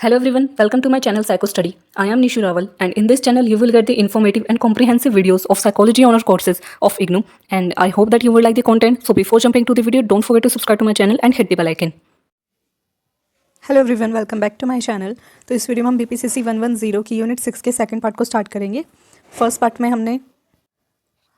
Hello everyone, welcome to my channel Psycho Study. I am Nishu Rawal and in this channel you will get the informative and comprehensive videos of psychology honor courses of IGNOU and I hope that you will like the content. So before jumping to the video, don't forget to subscribe to my channel and hit the bell icon. Hello everyone, welcome back to my channel. तो इस video में हम बीपीसीसी 110 की unit 6 के second part को start करेंगे। First part में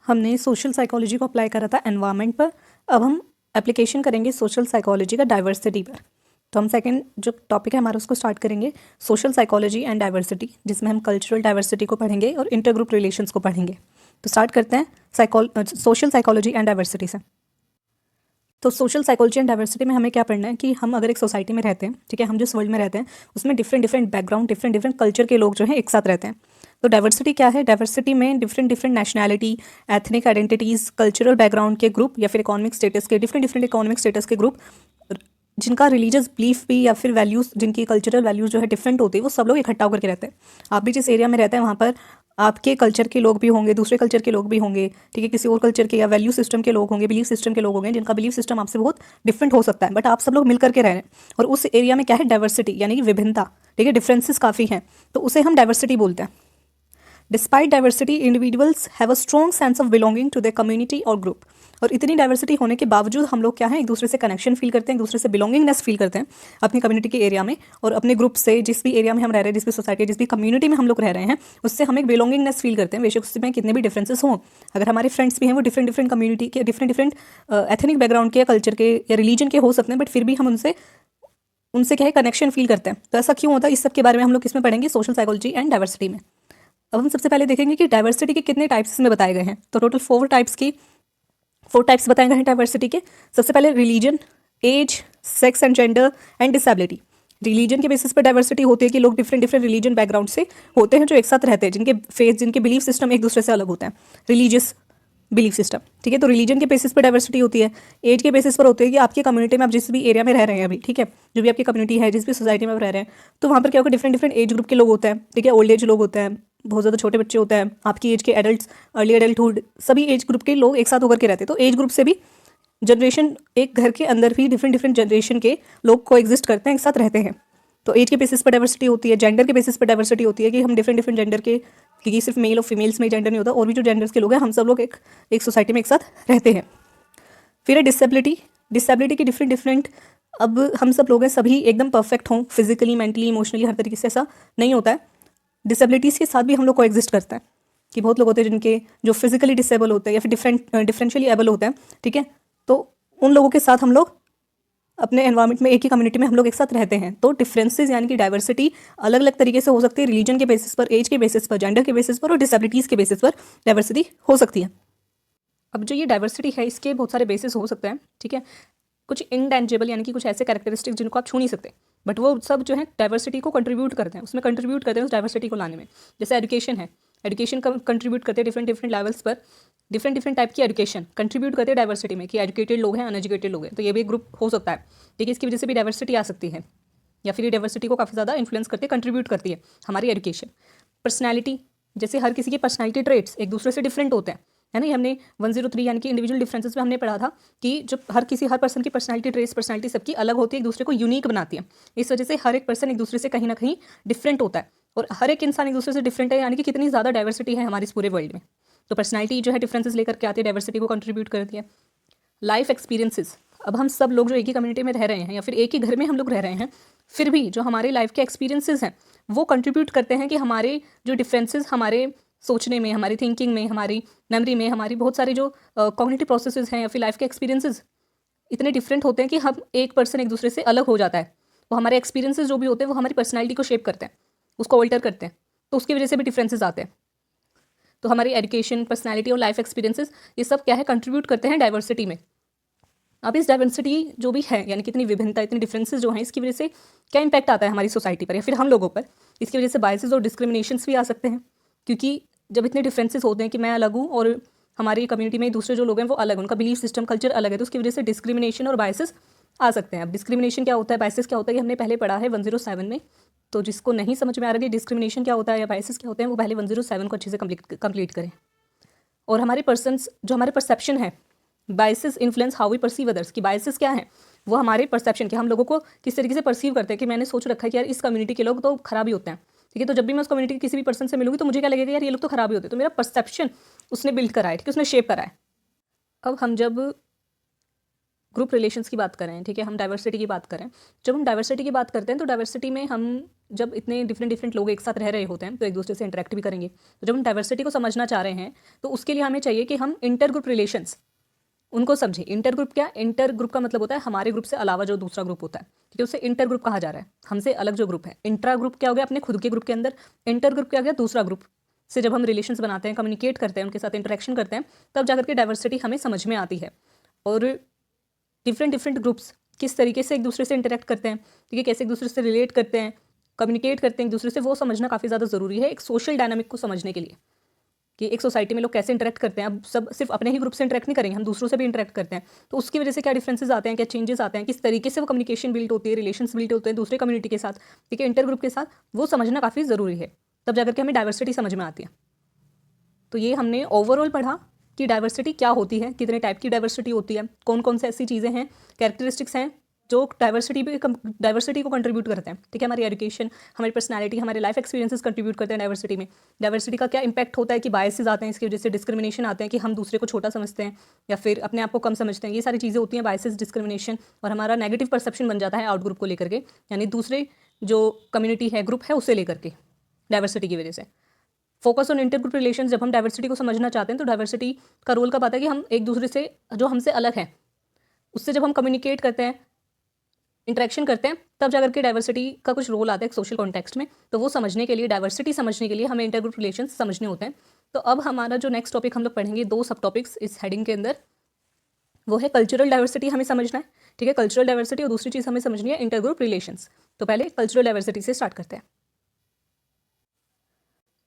हमने सोशल साइकोलॉजी को अप्लाई करा था एनवायरनमेंट पर। अब हम एप्लीकेशन करेंगे सोशल साइकोलॉजी का डाइवर्सिटी पर। तो हम सेकंड जो टॉपिक है हमारा उसको स्टार्ट करेंगे सोशल साइकोलॉजी एंड डाइवर्सिटी, जिसमें हम कल्चरल डाइवर्सिटी को पढ़ेंगे और इंटरग्रुप रिलेशंस को पढ़ेंगे। तो स्टार्ट करते हैं सोशल साइकोलॉजी एंड डाइवर्सिटी से। तो सोशल साइकोलॉजी एंड डाइवर्सिटी में हमें क्या पढ़ना है कि हम अगर एक सोसाइटी में रहते हैं, ठीक है, हम जिस वर्ल्ड में रहते हैं उसमें डिफरेंट बैकग्राउंड, डिफरेंट कल्चर के लोग जो हैं एक साथ रहते हैं। तो डाइवर्सिटी क्या है? डाइवर्सिटी में different nationality, ethnic identities, cultural background के ग्रुप या फिर इकोनॉमिक स्टेटस के डिफरेंट इकोनॉमिक स्टेटस के ग्रुप, जिनका रिलीजियस बिलीफ भी या फिर वैल्यूज़, जिनकी कल्चरल वैल्यूज़ जो है डिफरेंट होती है, वो सब लोग इकट्ठा होकर के रहते हैं। आप भी जिस एरिया में रहते हैं वहाँ पर आपके कल्चर के लोग भी होंगे, दूसरे कल्चर के लोग भी होंगे, ठीक है, किसी और कल्चर के या वैल्यू सिस्टम के लोग होंगे, बिलीफ सिस्टम के लोग होंगे, जिनका बिलीफ सिस्टम आपसे बहुत डिफरेंट हो सकता है, बट आप सब लोग मिलकर के रह रहे हैं। और उस एरिया में क्या है? डाइवर्सिटी, यानी कि विभिन्नता, ठीक है, डिफरेंसेस काफ़ी हैं, तो उसे हम डाइवर्सिटी बोलते हैं। Despite diversity individuals have a strong sense of belonging to the community और ग्रुप। और इतनी डाइवर्सिटी होने के बावजूद हम लोग क्या है, एक दूसरे से कनेक्शन फील करते हैं, एक दूसरे से बिलोंगिंगनेस फील करते हैं अपनी कम्युनिटी के एरिया में और अपने ग्रुप से, जिस भी एरिया में हम रह रहे हैं, जिस भी सोसाइटी, जिस भी कम्युनिटी में हम लोग रह रहे हैं, उससे हम एक बिलोंगिंगनेस फील करते हैं, बेशक उसमें कितने भी डिफरेंसेस हों। अगर हमारे फ्रेंड्स भी हैं वो डिफरेंट कम्युनिटी के, डिफरेंट एथनिक बैकग्राउंड के, कल्चर के या रिलीजन के हो सकते हैं, बट फिर भी हम उनसे क्या है, कनेक्शन फील करते हैं। तो ऐसा क्यों होता है, इस सब के बारे में हम लोग किसमें पढ़ेंगे? सोशल साइकोलॉजी एंड डाइवर्सिटी में। अब हम सबसे पहले देखेंगे कि डाइवर्सिटी के कितने टाइप्स इसमें बताए गए हैं। तो टोटल 4 टाइप्स बताए गए हैं डाइवर्सिटी के। सबसे पहले religion, age, sex and gender and disability. Religion के बेसिस पर डाइवर्सिटी होती है कि लोग डिफरेंट रिलीजन बैकग्राउंड से होते हैं जो एक साथ रहते हैं, जिनके फेथ, जिनके बिलीफ सिस्टम एक दूसरे से अलग होते हैं, रिलीजियस बिलीफ सिस्टम, ठीक है। तो रिलीजन के बेसिस पर डाइवर्सिटी होती है। एज के बेसिस पर होती है कि आपकी कम्युनिटी में आप जिस भी एरिया में रह रहे हैं अभी, ठीक है, जो भी आपकी कम्युनिटी है, जिस भी सोसाइटी में आप रह रहे हैं, तो वहाँ पर क्या होगा, डिफरेंट एज ग्रुप के लोग होते हैं, ठीक है, ओल्ड एज लोग होते हैं, बहुत ज़्यादा छोटे बच्चे होते हैं, आपकी एज के एडल्ट्स, अर्ली एडल्टहुड, सभी एज ग्रुप के लोग एक साथ होकर के रहते हैं। तो एज ग्रुप से भी जनरेशन, एक घर के अंदर भी डिफरेंट जनरेशन के लोग को एग्जिस्ट करते हैं, एक साथ रहते हैं। तो एज के बेसिस पर डाइवर्सिटी होती है। जेंडर के बेसिस पर डाइवर्सिटी होती है कि हम डिफरेंट जेंडर के, क्योंकि सिर्फ मेल और फीमेल्स में जेंडर नहीं होता, और भी जो जेंडर्स के लोग हैं हम सब लोग एक सोसाइटी में एक साथ रहते हैं। फिर है डिसेबिलिटी की डिफरेंट अब हम सब लोग हैं, सभी एकदम परफेक्ट हों फिजिकली, मेंटली, इमोशनली, हर तरीके से, ऐसा नहीं होता है। डिसेबिलिटीज़ के साथ भी हम लोग को एग्जिस्ट करता है कि बहुत लोग होते हैं जिनके जो फिजिकली डिसेबल होते हैं या फिर डिफरेंशियली एबल होते हैं, ठीक है, तो उन लोगों के साथ हम लोग अपने एनवायरनमेंट में, एक ही कम्युनिटी में हम लोग एक साथ रहते हैं। तो डिफरेंसेस यानी कि डाइवर्सिटी अलग अलग तरीके से हो सकती है, रिलीजन के बेसिस पर, एज के बेसिस पर, जेंडर के बेसिस पर और डिसेबिलिटीज़ के बेसिस पर डाइवर्सिटी हो सकती है। अब जो ये डाइवर्सिटी है इसके बहुत सारे बेसिस हो सकते हैं, ठीक है। कुछ इनटेंजिबल यानी कि कुछ ऐसे कैरेक्टरिस्टिक्स जिनको आप छू नहीं सकते, बट वो सब जो है डाइवर्सिटी को कंट्रीब्यूट करते हैं, उसमें कंट्रीब्यूट करते हैं उस डाइवर्सिटी को लाने में। जैसे एजुकेशन है, एजुकेशन कंट्रीब्यूट करते हैं डिफरेंट लेवल्स पर, डिफरेंट टाइप की एजुकेशन कंट्रीब्यूट करते हैं डाइवर्सिटी में, कि एजुकेटेड लोग हैं, अनएजुकेटेड लोग हैं, तो ये भी एक ग्रुप हो सकता है, ठीक है। इसकी वजह से भी डाइवर्सिटी आ सकती है, या फिर ये डाइवर्सिटी को काफ़ी ज़्यादा इन्फ्लुएंस करती है, कंट्रीब्यूट करती है हमारी एजुकेशन। पर्सनैलिटी, जैसे हर किसी के पर्सनैलिटी ट्रेट्स एक दूसरे से डिफरेंट होते हैं, है ना। हमने 103 यानी कि इंडिविजुअल डिफरेंसेस में हमने पढ़ा था कि जो हर पर्सन की पर्सनैलिटी ट्रेस, पर्सनैलिटी सबकी अलग होती है, एक दूसरे को यूनिक बनाती है। इस वजह से हर एक पर्सन एक दूसरे से कहीं ना कहीं डिफरेंट होता है, और हर एक इंसान एक दूसरे से डिफरेंट है, यानी कि कितनी ज़्यादा डाइवर्सिटी है हमारे इस पूरे वर्ल्ड में। तो पर्सनैलिटी जो है डिफरेंसेस लेकर के आती है, डाइवर्सिटी को कंट्रीब्यूट करती है। लाइफ एक्सपीरियंसेस, अब हम सब लोग जो एक ही कम्युनिटी में रह रहे हैं या फिर एक ही घर में हम लोग रह रहे हैं, फिर भी जो हमारे लाइफ के एक्सपीरियंसेस हैं वो कंट्रीब्यूट करते हैं कि हमारे जो डिफरेंसेस, हमारे सोचने में, हमारी थिंकिंग में, हमारी मेमोरी में, हमारी बहुत सारे जो कॉग्निटिव प्रोसेसेस हैं या फिर लाइफ के एक्सपीरियंसेस इतने डिफरेंट होते हैं कि हम एक पर्सन एक दूसरे से अलग हो जाता है। वो हमारे एक्सपीरियंसेस जो भी होते हैं वो हमारी पर्सनैलिटी को शेप करते हैं, उसको ऑल्टर करते हैं, तो उसकी वजह से भी डिफरेंसेस आते हैं। तो हमारी एजुकेशन, पर्सनैलिटी और लाइफ एक्सपीरियंसेस ये सब क्या है, कंट्रीब्यूट करते हैं डाइवर्सिटी में। अब इस डाइवर्सिटी जो भी है, यानी कि इतनी विभिन्नता, इतनी डिफरेंसेस जो हैं, इसकी वजह से क्या इंपैक्ट आता है हमारी सोसाइटी पर या फिर हम लोगों पर? इसकी वजह से बायसेस और डिस्क्रिमिनेशंस भी आ सकते हैं, क्योंकि जब इतने डिफरेंसेस होते हैं कि मैं अलग हूँ और हमारी कम्युनिटी में दूसरे जो लोग हैं वो अलग, उनका बिलीफ सिस्टम, कल्चर अलग है, तो उसकी वजह से डिस्क्रिमिनेशन और बायसेस आ सकते हैं। अब डिस्क्रिमिनेशन क्या होता है, बायसेस क्या होता है, ये हमने पहले पढ़ा है 107 में। तो जिसको नहीं समझ में आ रहा कि डिस्क्रिमिनेशन क्या होता है या बायसेस क्या होते हैं, वो पहले 107 को अच्छे से कंप्लीट करें। और हमारे पर्सन्स, जो हमारे परसेप्शन है, biases influence how we perceive others, की बायसेस क्या है, वो हमारे परसेप्शन के, हम लोगों को किस तरीके से परसीव करते हैं कि मैंने सोच रखा है कि यार इस कम्युनिटी के लोग तो खराब ही होते हैं, ठीक है। तो जब भी मैं उस कम्युनिटी के किसी भी पर्सन से मिलूंगी तो मुझे क्या लगेगा, यार ये लोग तो खराब ही होते हैं। तो मेरा परसेप्शन उसने बिल्ड करा है, ठीक है, उसने शेप करा है। अब हम जब ग्रुप रिलेशंस की बात करें, ठीक है, हम डाइवर्सिटी की बात करें, जब हम डाइवर्सिटी की बात करते हैं तो डाइवर्सिटी में हम जब इतने डिफरेंट लोग एक साथ रह रहे होते हैं तो एक दूसरे से इंटरेक्ट भी करेंगे। तो जब हम डाइवर्सिटी को समझना चाह रहे हैं तो उसके लिए हमें चाहिए कि हम इंटर ग्रुप रिलेशंस उनको समझें। इंटर ग्रुप क्या, इंटर ग्रुप का मतलब होता है हमारे ग्रुप से अलावा जो दूसरा ग्रुप होता है, ठीक है, उसे इंटर ग्रुप कहा जा रहा है। हमसे अलग जो ग्रुप है, इंट्रा ग्रुप क्या हो गया अपने खुद के ग्रुप के अंदर, इंटर ग्रुप क्या हो गया दूसरा ग्रुप से जब हम रिलेशंस बनाते हैं, कम्युनिकेट करते हैं, उनके साथ इंटरेक्शन करते हैं, तब जाकर के डाइवर्सिटी हमें समझ में आती है। और डिफरेंट ग्रुप्स किस तरीके से एक दूसरे से इंटरेक्ट करते हैं, ठीक है, कैसे एक दूसरे से रिलेट करते हैं, कम्युनिकेट करते हैं एक दूसरे से, वो समझना काफ़ी ज़्यादा ज़रूरी है एक सोशल डायनामिक को समझने के लिए, कि एक सोसाइटी में लोग कैसे इंटरेक्ट करते हैं। अब सब सिर्फ अपने ही ग्रुप से इंटरेक्ट नहीं करेंगे, हम दूसरों से भी इंटरेक्ट करते हैं, तो उसकी वजह से क्या डिफरेंसेस आते हैं, क्या चेंजेस आते हैं, किस तरीके से वो कम्युनिकेशन बिल्ड होती है, रिलेशंस बिल्ड होते हैं दूसरे कम्युनिटी के साथ, ठीक है, इंटर ग्रुप के साथ, वो समझना काफ़ी ज़रूरी है। तब जाकर के हमें डाइवर्सिटी समझ में आती है। तो ये हमने ओवरऑल पढ़ा कि डाइवर्सिटी क्या होती है, कितने टाइप की डाइवर्सिटी होती है, कौन कौन से ऐसी चीज़ें हैं, कैरेक्टरिस्टिक्स हैं जो डाइवर्सिटी को कंट्रीब्यूट करते हैं, ठीक है। हमारी एजुकेशन, हमारी पर्सनालिटी, हमारे लाइफ एक्सपीरियंसेस कंट्रीब्यूट करते हैं डाइवर्सिटी में। डाइवर्सिटी का क्या इंपैक्ट होता है कि बायसेस आते हैं, इसकी वजह से डिस्क्रिमिनेशन आते हैं कि हम दूसरे को छोटा समझते हैं या फिर अपने आप को कम समझते हैं, ये सारी चीज़ें होती हैं, बायसेस, डिस्क्रिमिनेशन, और हमारा नेगेटिव परसेप्शन बन जाता है आउट ग्रुप को लेकर के, यानी दूसरे जो कम्युनिटी है, ग्रुप है, उसे लेकर के डाइवर्सिटी की वजह से। Focus on inter group relation, जब हम डाइवर्सिटी को समझना चाहते हैं तो डाइवर्सिटी का रोल कब आता है कि हम एक दूसरे से जो हमसे अलग है उससे जब हम कम्युनिकेट करते हैं, इंटरेक्शन करते हैं, तब जाकर के डाइवर्सिटी का कुछ रोल आता है एक सोशल कॉन्टेक्स्ट में। तो वो समझने के लिए, डाइवर्सिटी समझने के लिए हमें इंटर ग्रुप रिलेशन समझने होते हैं। तो अब हमारा जो नेक्स्ट टॉपिक हम लोग पढ़ेंगे, 2 सब टॉपिक्स इस हेडिंग के अंदर, वो है कल्चरल डाइवर्सिटी हमें समझना है, ठीक है, कल्चरल डाइवर्सिटी, और दूसरी चीज़ हमें समझनी है इंटर ग्रुप रिलेशंस। तो पहले कल्चरल डाइवर्सिटी से स्टार्ट करते हैं।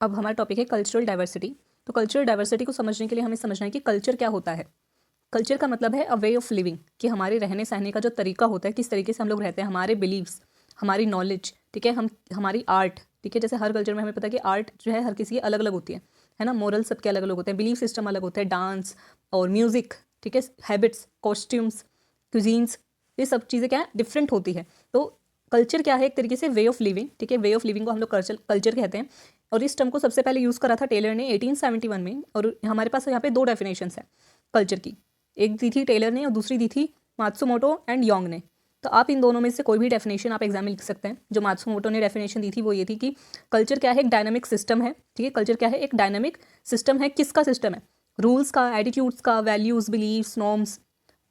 अब हमारा टॉपिक है कल्चरल डाइवर्सिटी। तो कल्चरल डाइवर्सिटी को समझने के लिए हमें समझना है कि कल्चर क्या होता है। कल्चर का मतलब है अ वे ऑफ लिविंग, कि हमारे रहने सहने का जो तरीका होता है, किस तरीके से हम लोग रहते हैं, हमारे बिलीव्स, हमारी नॉलेज, ठीक है, हमारी आर्ट, ठीक है। जैसे हर कल्चर में हमें पता है कि आर्ट जो है हर किसी की अलग अलग होती है ना, मोरल सबके अलग अलग होते हैं, बिलीफ सिस्टम अलग होता है, डांस और म्यूज़िक, ठीक है, हैबिट्स, कॉस्ट्यूम्स, क्यूजीन्स, ये सब चीज़ें क्या है, डिफरेंट होती है। तो कल्चर क्या है, एक तरीके से वे ऑफ लिविंग, ठीक है, वे ऑफ लिविंग को हम लोग कल्चर कहते हैं। और इस टर्म को सबसे पहले यूज़ करा था टेलर ने 1871 में, और हमारे पास यहाँ पे 2 डेफिनेशंस हैं कल्चर की, एक दी थी टेलर ने और दूसरी दी थी मात्सुमोटो एंड योंग ने। तो आप इन दोनों में से कोई भी डेफिनेशन आप एग्जाम में लिख सकते हैं। जो मात्सुमोटो ने डेफिनेशन दी थी वो ये थी कि कल्चर क्या है, एक डायनामिक सिस्टम है, ठीक है, कल्चर क्या है, एक डायनामिक सिस्टम है। किसका सिस्टम है, रूल्स का, एटीट्यूड्स का, वैल्यूज़, बिलीव्स, नॉर्म्स,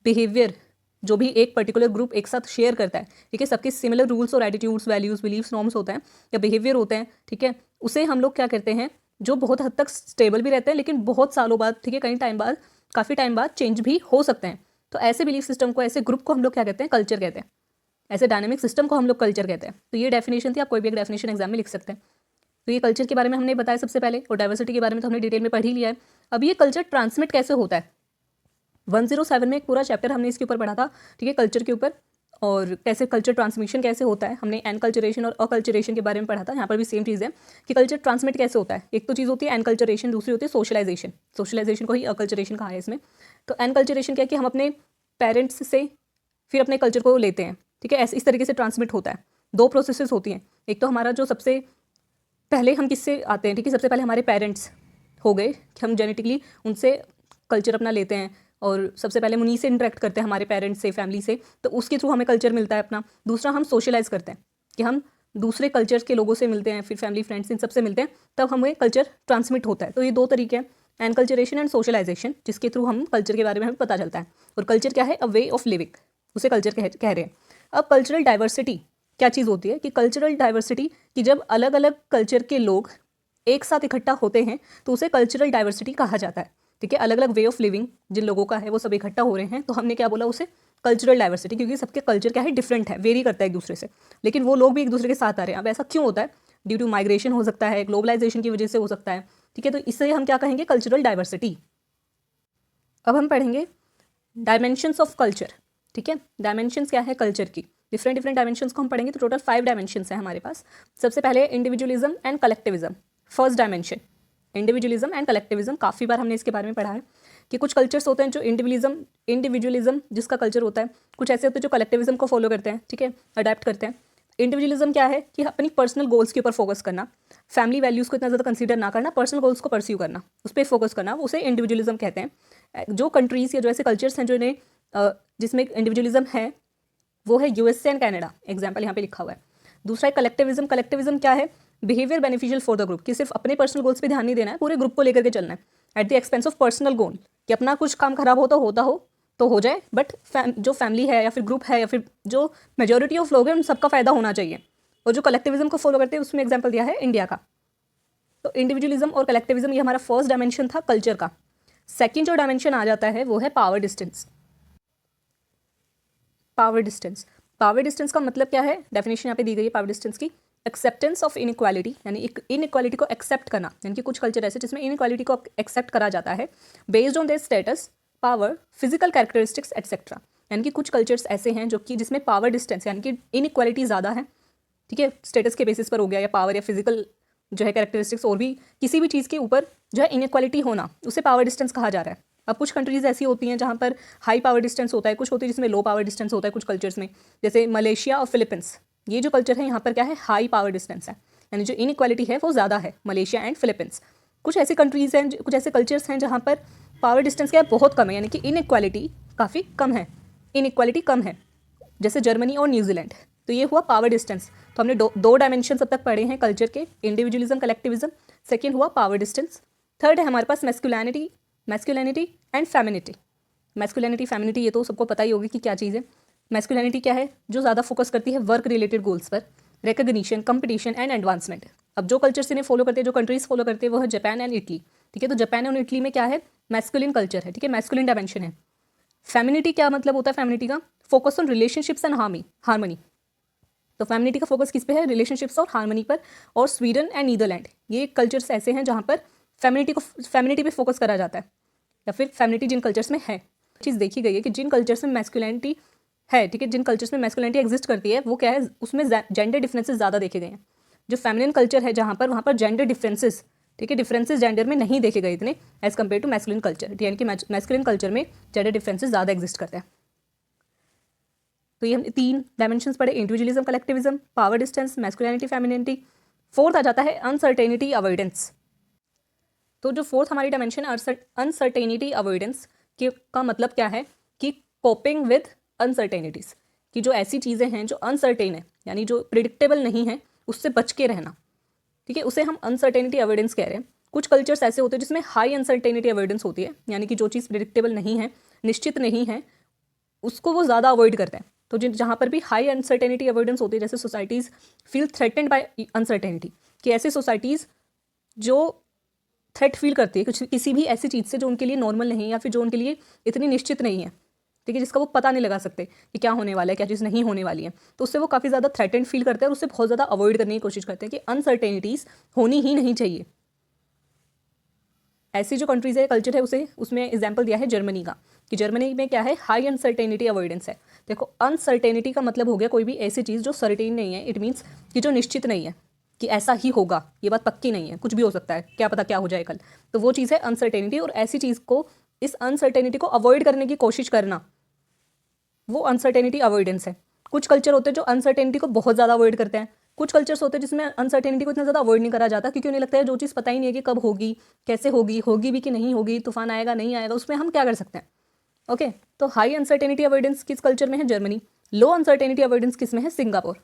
बिहेवियर, जो भी एक पर्टिकुलर ग्रुप एक साथ शेयर करता है, ठीक है, सबके सिमिलर रूल्स और एटीट्यूड्स, वैल्यूज़, बिलीव्स, नॉर्म्स होते हैं या बिहेवियर होते हैं, ठीक है, उसे हम लोग क्या करते हैं, जो बहुत हद तक स्टेबल भी रहते हैं लेकिन बहुत सालों बाद, ठीक है, कई टाइम बाद, काफ़ी टाइम बाद चेंज भी हो सकते हैं। तो ऐसे बिलीफ सिस्टम को, ऐसे ग्रुप को हम लोग क्या कहते हैं, कल्चर कहते हैं। ऐसे डायनेमिक सिस्टम को हम लोग कल्चर कहते हैं। तो ये डेफिनेशन थी, आप कोई भी एक डेफिनेशन एग्जाम में लिख सकते हैं। तो ये कल्चर के बारे में हमने बताया सबसे पहले, और डाइवर्सिटी के बारे में तो हमने डिटेल में पढ़ ही लिया है। अब ये कल्चर ट्रांसमिट कैसे होता है, 107 में एक पूरा चैप्टर हमने इसके ऊपर पढ़ा था, ठीक है, कल्चर के ऊपर, और कैसे कल्चर ट्रांसमिशन कैसे होता है, हमने एनकल्चरेशन और अकल्चरेशन के बारे में पढ़ा था। यहाँ पर भी सेम चीज़ है कि कल्चर ट्रांसमिट कैसे होता है। एक तो चीज़ होती है एनकल्चरेशन, दूसरी होती है सोशलाइजेशन। सोशलाइजेशन को ही अकल्चरेशन कहा है इसमें। तो एनकल्चरेशन क्या है कि हम अपने पेरेंट्स से फिर अपने कल्चर को लेते हैं, ठीक है, ऐसे इस तरीके से ट्रांसमिट होता है। 2 प्रोसेसेस होती हैं, एक तो हमारा जो सबसे पहले हम किससे आते हैं, ठीक है, सबसे पहले हमारे पेरेंट्स हो गए कि हम जेनेटिकली उनसे कल्चर अपना लेते हैं, और सबसे पहले उन्हीं से इंटरेक्ट करते हैं, हमारे पेरेंट्स से, फैमिली से, तो उसके थ्रू हमें कल्चर मिलता है अपना। दूसरा हम सोशलाइज करते हैं कि हम दूसरे कल्चर के लोगों से मिलते हैं, फिर फैमिली, फ्रेंड्स, इन सबसे मिलते हैं, तब हमें कल्चर ट्रांसमिट होता है। तो ये 2 तरीके हैं, एनकल्चरेशन एंड सोशलाइजेशन, जिसके थ्रू हम कल्चर के बारे में हमें पता चलता है। और कल्चर क्या है, अ वे ऑफ लिविंग, उसे कल्चर कह रहे हैं। अब कल्चरल डाइवर्सिटी क्या चीज़ होती है कि कल्चरल डाइवर्सिटी कि जब अलग अलग कल्चर के लोग एक साथ इकट्ठा होते हैं तो उसे कल्चरल डाइवर्सिटी कहा जाता है, ठीक है। अलग अलग वे ऑफ लिविंग जिन लोगों का है वो सब इकट्ठा हो रहे हैं, तो हमने क्या बोला उसे कल्चरल डाइवर्सिटी, क्योंकि सबके कल्चर क्या है, डिफरेंट है, वेरी करता है एक दूसरे से, लेकिन वो लोग भी एक दूसरे के साथ आ रहे हैं। अब ऐसा क्यों होता है, ड्यू टू माइग्रेशन हो सकता है, ग्लोबलाइजेशन की वजह से हो सकता है, ठीक है। तो इससे हम क्या कहेंगे, कल्चरल डाइवर्सिटी। अब हम पढ़ेंगे डायमेंशंस ऑफ कल्चर, ठीक है। डायमेंशंस क्या है कल्चर की, डिफरेंट डायमेंशंस को हम पढ़ेंगे। तो टोटल 5 डायमेंशंस हैं हमारे पास। सबसे पहले individualism and collectivism. First dimension individualism and collectivism, काफ़ी बार हमने इसके बारे में पढ़ा है कि कुछ कल्चर्स होते हैं जो इंडिविजुअलिज्म जिसका कल्चर होता है, कुछ ऐसे होते हैं जो कलेक्टिविज्म को फॉलो करते हैं, ठीक है, अडेप्ट करते हैं। इंडिविजुअलिज्म क्या है कि अपनी पर्सनल गोल्स के ऊपर फोकस करना, फैमिली वैल्यूज़ को इतना ज़्यादा कंसीडर ना करना, पर्सनल गोल्स को परस्यू करना, उस पर फोकस करना, उसे इंडिविजुअलिज्म कहते हैं। जो कंट्रीज़ या जो ऐसे कल्चर्स हैं जो इन्हें जिसमें इंडिविजुअलिज्म है वो है यूएसए एंड कनाडा, एग्जाम्पल यहाँ पे लिखा हुआ है। दूसरा है कलेक्टिविज्म। कलेक्टिविज्म क्या है? Behaviour beneficial for the group, कि सिर्फ अपने पर्सनल गोल्स पे ध्यान नहीं देना है, पूरे ग्रुप को लेकर के चलना है at the expense of personal goal, कि अपना कुछ काम खराब होता हो तो हो जाए, बट जो फैमिली है या फिर ग्रुप है या फिर जो मेजोरिटी ऑफ लोग हैं उन सबका फ़ायदा होना चाहिए। और जो कलेक्टिविज्म को फॉलो करते हैं उसमें एग्जाम्पल दिया है इंडिया का। तो इंडिविजुअलिज्म और कलेक्टिविज्म ये हमारा फर्स्ट डायमेंशन था कल्चर का। सेकेंड जो डायमेंशन आ जाता है वो है पावर डिस्टेंस। पावर डिस्टेंस का मतलब क्या है? डेफिनेशन यहाँ पे दी गई है पावर डिस्टेंस की। एक्सेप्टेंस ऑफ इनइक्वालिटी, यानी इनइक्वालिटी को एक्सेप्ट करना, यानी कि कुछ कल्चर ऐसे जिसमें इनइक्वालिटी को एक्सेप्ट करा जाता है based on their status, power, physical characteristics etcetera. यानी कि कुछ कल्चर्स ऐसे हैं जो कि जिसमें पावर डिस्टेंस यानी कि इनइक्वालिटी ज़्यादा है, ठीक है, स्टेटस के बेसिस पर हो गया या पावर या फिजिकल जो है कैरेक्टरिस्टिक्स और भी किसी भी चीज़ के ऊपर जो है इनइक्वालिटी होना, उसे पावर डिस्टेंस कहा जा रहा है। अब कुछ कंट्रीज़ ऐसी होती हैं जहाँ पर हाई पावर डिस्टेंस होता है, कुछ होती है जिसमें लो पावर डिस्टेंस होता है कुछ कल्चर्स में, जैसे मलेशिया और फिलीपींस। ये जो कल्चर है यहाँ पर क्या है? हाई पावर डिस्टेंस है, यानी जो इनइक्वालिटी है वो ज़्यादा है, मलेशिया एंड फिलीपींस। कुछ ऐसी कंट्रीज़ हैं, कुछ ऐसे कल्चर्स हैं जहाँ पर पावर डिस्टेंस क्या है? बहुत कम है, यानी कि इनइक्वालिटी काफ़ी कम है, इनइक्वालिटी कम है, जैसे जर्मनी और न्यूजीलैंड। तो ये हुआ पावर डिस्टेंस। तो हमने दो डायमेंशन अब तक पढ़े हैं कल्चर के, इंडिविजुअलिज्म, कलेक्टिविज्म। सेकेंड हुआ पावर डिस्टेंस। थर्ड है हमारे पास masculinity and femininity. Masculinity femininity ये तो सबको पता ही होगी कि क्या चीज़ है। मैस्कुलिनिटी क्या है? जो ज़्यादा फोकस करती है वर्क रिलेटेड गोल्स पर, रिकग्निशन, कंपटीशन एंड एडवांसमेंट। अब जो कल्चर्स इन्हें फॉलो करते हैं, जो कंट्रीज फॉलो करते हैं वो है जापान एंड इटली, ठीक है। तो जापान और इटली में क्या है? मैस्कुलिन कल्चर है, ठीक है, मैस्कुलिन डायमेंशन है। फेमिनिटी क्या मतलब होता है? फेमिनिटी का focus on relationships and harmony. तो फेमिनिटी का फोकस किस पे है? रिलेशनशिप्स और हार्मनी पर। और स्वीडन एंड नीदरलैंड ये कल्चर्स ऐसे हैं जहाँ पर फेमिनिटी पे फोकस करा जाता है, या फिर फेमिनिटी जिन कल्चर्स में है। चीज़ देखी गई है कि जिन कल्चर्स में मैस्कुलिनिटी है, ठीक है, जिन कल्चर्स में मैस्कुलिनिटी एग्जिस्ट करती है वो क्या है? उसमें जेंडर डिफरेंसेस ज़्यादा देखे गए हैं। जो फेमिनिन कल्चर है जहाँ पर, वहाँ पर जेंडर डिफरेंसेस, ठीक है, डिफरेंसेस जेंडर में नहीं देखे गए इतने as compare to masculine culture, यानी कि मैस्कुलिन कल्चर में जेंडर डिफरेंसेस ज़्यादा एग्जिस्ट करते हैं। तो ये हम 3 डायमेंशंस पढ़े, individualism, collectivism, power distance, masculinity, femininity. Fourth आ जाता है अनसर्टेनिटी अवॉइडेंस। तो जो फोर्थ हमारी डायमेंशन है अनसर्टेनिटी अवॉइडेंस का मतलब क्या है? कि कोपिंग विद अनसर्टेनिटीज़, कि जो ऐसी चीज़ें हैं जो अनसर्टेन है, यानी जो प्रिडिक्टेबल नहीं है, उससे बच के रहना, ठीक है, उसे हम अनसर्टेनिटी अवॉइडेंस कह रहे हैं। कुछ कल्चर्स ऐसे होते हैं जिसमें हाई अनसर्टेनिटी अवॉइडेंस होती है, यानी कि जो चीज़ प्रिडिक्टेबल नहीं है, निश्चित नहीं है, उसको वो ज़्यादा अवॉइड करते हैं। तो जहाँ पर भी हाई अनसर्टेनिटी अवॉइडेंस होती है, जैसे societies feel threatened by uncertainty, कि ऐसी सोसाइटीज़ जो थ्रेट फील करती है कुछ किसी भी ऐसी चीज़ से जो उनके लिए नॉर्मल नहीं है या फिर जो उनके लिए इतनी निश्चित नहीं है, ठीक है, जिसका वो पता नहीं लगा सकते कि क्या होने वाला है, क्या चीज़ नहीं होने वाली है, तो उससे वो काफ़ी ज़्यादा थ्रेटेंड फील करते हैं और उससे बहुत ज़्यादा अवॉइड करने की कोशिश करते हैं कि अनसर्टेनिटीज़ होनी ही नहीं चाहिए। ऐसी जो कंट्रीज़ है, कल्चर है, उसमें एग्जाम्पल दिया है जर्मनी का, कि जर्मनी में क्या है? हाई अनसर्टेनिटी अवॉइडेंस है। देखो, अनसर्टेनिटी का मतलब हो गया कोई भी ऐसी चीज़ जो सर्टेन नहीं है, इट मीन्स कि जो निश्चित नहीं है कि ऐसा ही होगा, ये बात पक्की नहीं है, कुछ भी हो सकता है, क्या पता क्या हो जाए कल, तो वो चीज़ है अनसर्टेनिटी। और ऐसी चीज़ को, इस अनसर्टेनिटी को अवॉइड करने की कोशिश करना, वो अनसर्टेनिटी अवॉइडेंस है। कुछ कल्चर होते हैं जो अनसर्टेनिटी को बहुत ज़्यादा अवॉइड करते हैं, कुछ कल्चर्स होते हैं जिसमें अनसर्टेनिटी को इतना ज़्यादा अवॉइड नहीं करा जाता, क्योंकि उन्हें लगता है जो चीज़ पता ही नहीं है कि कब होगी, कैसे होगी, होगी भी कि नहीं होगी, तूफान आएगा नहीं आएगा, उसमें हम क्या कर सकते हैं। ओके, तो हाई अनसर्टेनिटी अवॉइडेंस किस कल्चर में है? जर्मनी। लो अनसर्टेनिटी अवॉइडेंस किस में है? सिंगापुर।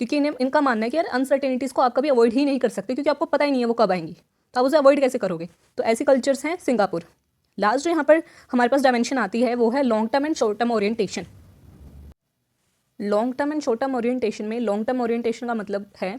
क्योंकि इनका मानना है कि यार अनसर्टेनिटीज़ को आप कभी अवॉइड ही नहीं कर सकते, क्योंकि आपको पता ही नहीं है वो कब आएंगी, तो आप उसे अवॉइड कैसे करोगे। तो ऐसे कल्चर्स हैं सिंगापुर। लास्ट जो यहाँ पर हमारे पास डायमेंशन आती है वो है long term and short term orientation. Long term and short term orientation में, लॉन्ग टर्म ओरिएंटेशन का मतलब है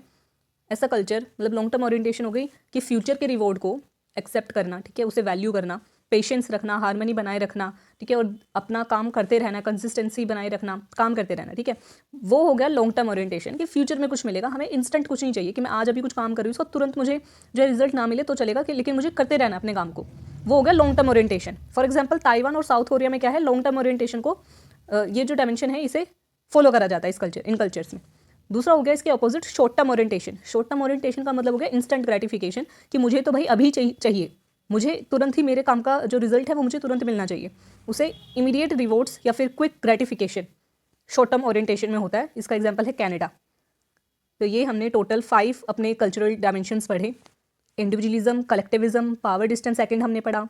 ऐसा कल्चर, मतलब लॉन्ग टर्म ओरिएंटेशन हो गई कि फ्यूचर के रिवॉर्ड को एक्सेप्ट करना, ठीक है, उसे वैल्यू करना, पेशेंस रखना, हार्मनी बनाए रखना, ठीक है, और अपना काम करते रहना, कंसिस्टेंसी बनाए रखना, काम करते रहना, ठीक है, वो हो गया लॉन्ग टर्म ओरिएंटेशन। कि फ्यूचर में कुछ मिलेगा, हमें इंस्टेंट कुछ नहीं चाहिए कि मैं आज अभी कुछ काम कर रही हूँ उसका तुरंत मुझे जो रिजल्ट ना मिले तो चलेगा, कि लेकिन मुझे करते रहना अपने काम को, वो हो गया long term orientation. For example Taiwan और साउथ कोरिया में क्या है? लॉन्ग टर्म ओरिएंटेशन को, ये जो डायमेंशन है इसे फॉलो करा जाता है इन कल्चर्स में। दूसरा हो गया इसके opposite short term orientation. Short term orientation का मतलब हो गया इंस्टेंट ग्रेटिफिकेशन, कि मुझे तो भाई अभी चाहिए, मुझे तुरंत ही मेरे काम का जो रिजल्ट है वो मुझे तुरंत मिलना चाहिए, उसे इमीडिएट रिवॉर्ड्स या फिर quick gratification short term orientation में होता है। इसका एग्जाम्पल है कनाडा। तो ये हमने टोटल 5 अपने कल्चरल डायमेंशंस पढ़े। Individualism, collectivism, power distance second हमने पढ़ा।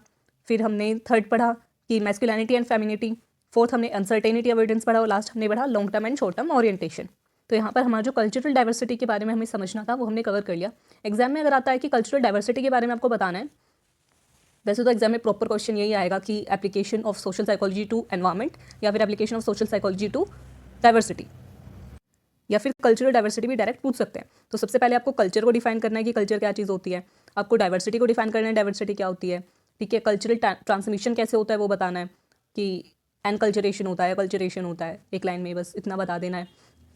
फिर हमने थर्ड पढ़ा कि मैस्कुलिनिटी एंड फेमिनिटी। फोर्थ हमने अनसर्टेनिटी अवॉइडेंस पढ़ा और लास्ट हमने पढ़ा long term and short term orientation. तो यहाँ पर हमारा जो कल्चरल डाइवर्सिटी के बारे में हमें समझना था वो हमने कवर कर लिया। एग्जाम में अगर आता है कि कल्चरल डाइवर्सिटी के बारे में आपको बताना है, वैसे तो एग्जाम में प्रॉपर क्वेश्चन यही आएगा कि application of social psychology to environment या फिर application of social psychology to diversity, या फिर कल्चरल डाइवर्सिटी भी डायरेक्ट पूछ सकते हैं। तो सबसे पहले आपको कल्चर को डिफाइन करना है कि कल्चर क्या चीज़ होती है, आपको डाइवर्सिटी को डिफाइन करना है डाइवर्सिटी क्या होती है, ठीक है। कल्चरल ट्रांसमिशन कैसे होता है वो बताना है कि एनकल्चरेशन होता है, कल्चरेशन होता है, एक लाइन में बस इतना बता देना है।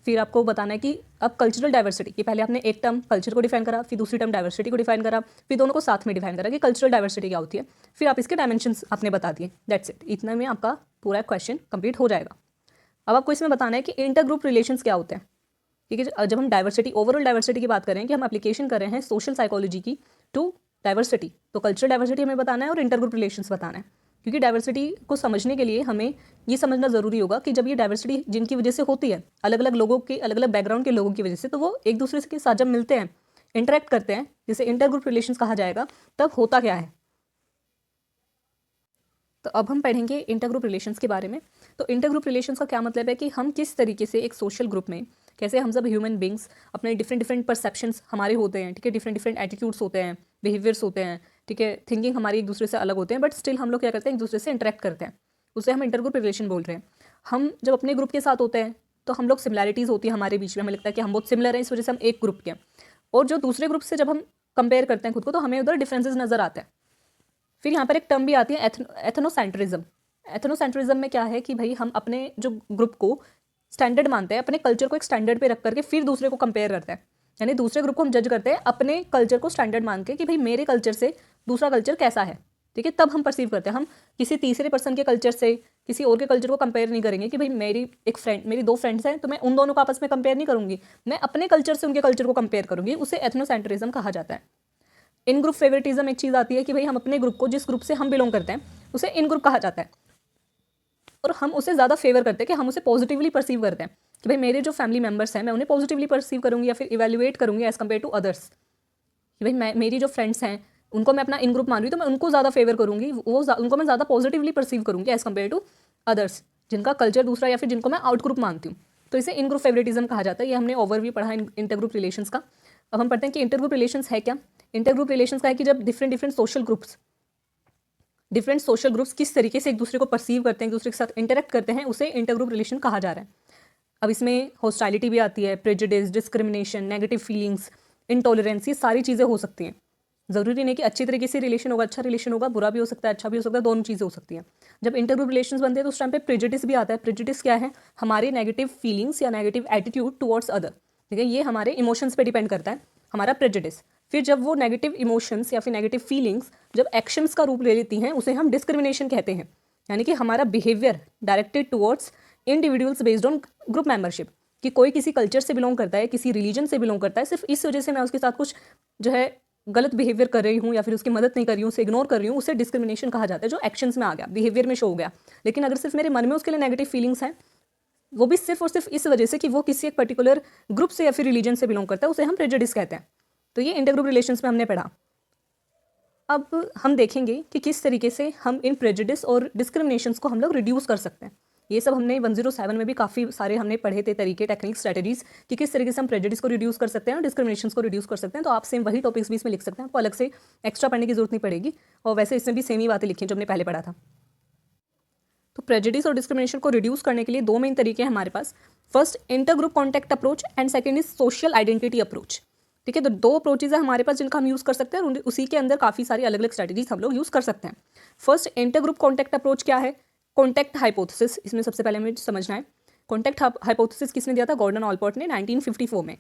फिर आपको बताना है कि अब कल्चरल डाइवर्सिटी कि पहले आपने एक टर्म कल्चर को डिफाइन करा, फिर दूसरी टर्म डाइवर्सिटी को डिफाइन करा, फिर दोनों को साथ में डिफाइन करा कि कल्चरल डाइवर्सिटी क्या होती है, फिर आप इसके डायमेंशंस आपने बता दिए। दैट्स इट, इतना में आपका पूरा क्वेश्चन कंप्लीट हो जाएगा। अब आपको इसमें बताना है कि इंटर ग्रुप रिलेशंस क्या होते हैं, ठीक है। जब हम डाइवर्सिटी, ओवरऑल डाइवर्सिटी की बात करें कि हम एप्लीकेशन कर रहे हैं सोशल साइकोलॉजी की टू डाइवर्सिटी, तो कल्चरल डाइवर्सिटी हमें बताना है और इंटर ग्रुप रिलेशंस बताना है। क्योंकि डाइवर्सिटी को समझने के लिए हमें ये समझना ज़रूरी होगा कि जब ये डाइवर्सिटी जिनकी वजह से होती है, अलग अलग लोगों के, अलग अलग बैकग्राउंड के लोगों की वजह से, तो वो एक दूसरे के साथ जब मिलते हैं, इंटरेक्ट करते हैं, जिसे इंटर ग्रुप रिलेशंस कहा जाएगा, तब होता क्या है। तो अब हम पढ़ेंगे इंटर ग्रुप रिलेशंस के बारे में। तो इंटर ग्रुप रिलेशंस का क्या मतलब है कि हम किस तरीके से एक सोशल ग्रुप में, कैसे हम सब ह्यूमन बींग्स अपने डिफरेंट डिफरेंट परसेप्शंस हमारे होते हैं, ठीक है, डिफरेंट डिफरेंट एटीट्यूड्स होते हैं, बिहेवियर्स होते हैं, ठीक है, थिंकिंग हमारी एक दूसरे से अलग होते हैं, बट स्टिल हम लोग क्या करते हैं, एक दूसरे से इंटरेक्ट करते हैं, उसे हम इंटर ग्रुप रिलेशन बोल रहे हैं। हम जब अपने ग्रुप के साथ होते हैं तो हम लोग सिमिलैरिटीज़ होती है हमारे बीच में, हमें लगता है कि हम बहुत सिमिलर हैं, इस वजह से हम एक ग्रुप के हैं। और जो दूसरे ग्रुप से जब हम कंपेयर करते हैं खुद को, तो हमें उधर डिफरेंसेस नजर आते हैं। फिर यहाँ पर एक टर्म भी आती है एथनोसेंट्रिज्म। एथनोसेंट्रिज्म में क्या है कि भाई हम अपने जो ग्रुप को स्टैंडर्ड मानते हैं, अपने कल्चर को एक स्टैंडर्ड पे रख करके फिर दूसरे को कंपेयर करते हैं, यानी दूसरे ग्रुप को हम जज करते हैं अपने कल्चर को स्टैंडर्ड मान के कि भाई मेरे कल्चर से दूसरा कल्चर कैसा है, ठीक है, तब हम परसीव करते हैं। हम किसी तीसरे पर्सन के कल्चर से किसी और के कल्चर को कंपेयर नहीं करेंगे कि भाई मेरी एक फ्रेंड, मेरी 2 फ्रेंड्स हैं तो मैं उन दोनों को आपस में कंपेयर नहीं करूंगी, मैं अपने कल्चर से उनके कल्चर को कंपेयर करूंगी, उसे एथनोसेंट्रिज्म कहा जाता है। इन ग्रुप फेवरेटिज्म एक चीज़ आती है कि भाई हम अपने ग्रुप को, जिस ग्रुप से हम बिलोंग करते हैं, उसे इन ग्रुप कहा जाता है, और हम उसे ज़्यादा फेवर करते हैं कि हम उसे पॉजिटिवली परसीव करते हैं कि भाई मेरे जो फैमिली मेम्बर्स हैं मैं उन्हें पॉजिटिवली परसीव करूँगी या फिर इवेल्युएट करूँगी एज़ कम्पेयर टू अदर्स, कि भाई मेरी जो फ्रेंड्स हैं उनको मैं अपना इन ग्रुप मान रही हूँ, तो मैं उनको ज़्यादा फेवर करूँगी, उनको मैं ज़्यादा पॉजिटिवली परसीव करूँगी एज़ कम्पेयर टू अदर्स जिनका कल्चर दूसरा या फिर जिनको मैं आउट ग्रुप मानती हूँ। तो इसे इन ग्रुप फेवरेटिज्म कहा जाता है। ये हमने ओवरव्यू पढ़ा इंटर ग्रुप रिलेशंस का। अब हम पढ़ते हैं कि इंटर ग्रुप रिलेशंस है क्या। इंटर ग्रुप रिलेशंस का है कि जब डिफरेंट सोशल ग्रुप्स किस तरीके से एक दूसरे को परसीव करते हैं, एक दूसरे के साथ इंटरेक्ट करते हैं, उसे इंटर ग्रुप रिलेशन कहा जा रहा है। अब इसमें हॉस्टाइलिटी भी आती है, prejudice, discrimination, negative feelings, intolerance, ये सारी चीज़ें हो सकती हैं। ज़रूरी नहीं कि अच्छी तरीके से रिलेशन होगा, अच्छा रिलेशन होगा, बुरा भी हो सकता है, अच्छा भी हो सकता है, दोनों चीज़ें हो सकती हैं। जब इंटर ग्रुप रिलेशंस बनते हैं तो उस टाइम पे प्रेजुडिस भी आता है। प्रेजुडिस क्या है, हमारे नेगेटिव फीलिंग्स या नेगेटिव एटीट्यूड टुवर्ड्स अदर, ठीक है, ये हमारे इमोशंस पे डिपेंड करता है, हमारा प्रेजुडिस। फिर जब वो नेगेटिव इमोशंस या फिर नेगेटिव फीलिंग्स जब एक्शंस का रूप ले लेती हैं, उसे हम डिस्क्रिमिनेशन कहते हैं, यानी कि हमारा behaviour directed towards individuals based on group membership, कि कोई किसी कल्चर से बिलोंग करता है, किसी रिलीजन से बिलोंग करता है, सिर्फ इस वजह से मैं उसके साथ कुछ जो है गलत बिहेवियर कर रही हूँ या फिर उसकी मदद नहीं कर रही हूँ, उसे इग्नोर कर रही हूँ, उसे डिस्क्रिमिनेशन कहा जाता है, जो एक्शंस में आ गया, बिहेवियर में शो हो गया। लेकिन अगर सिर्फ मेरे मन में उसके लिए नेगेटिव फीलिंग्स हैं, वो भी सिर्फ और सिर्फ इस वजह से कि वो किसी एक पर्टिकुलर ग्रुप से या फिर रिलीजन से बिलोंग करता है, उसे हम प्रेजुडिस कहते हैं। तो ये इंटर ग्रुप रिलेशंस में हमने पढ़ा। अब हम देखेंगे कि किस तरीके से हम इन प्रेजुडिस और डिस्क्रिमिनेशंस को हम लोग रिड्यूस कर सकते हैं। ये सब हमने 107 में भी काफ़ी सारे हमने पढ़े थे तरीके, टेक्निक्स, स्ट्रेटजीज कि किस तरीके से हम प्रेजुडिस को रिड्यूस कर सकते हैं और डिस्क्रिमिनेशंस को रिड्यूस कर सकते हैं। तो आप सेम वही टॉपिक्स भी इसमें लिख सकते हैं, आपको अलग से एक्स्ट्रा पढ़ने की जरूरत नहीं पड़ेगी। और वैसे इसमें भी सेम ही बातें लिखी हैं जो हमने पहले पढ़ा था। तो प्रेजुडिस और डिस्क्रिमिनेशन को रिड्यूस करने के लिए 2 मेन तरीके हैं हमारे पास। First, inter group contact approach and second is social identity approach, ठीक है। तो 2 अप्रोचेज है हमारे पास जिनका हम यूज़ कर सकते हैं और उसी के अंदर काफ़ी सारी अलग अलग स्ट्रैटेजीज हम लोग यूज़ कर सकते हैं। First, inter group contact approach क्या है, कॉन्टैक्ट हाइपोथेसिस, इसमें सबसे पहले हमें समझना है। कॉन्टैक्ट हाइपोथेसिस किसने दिया था, गॉर्डन ऑलपोर्ट ने 1954 में।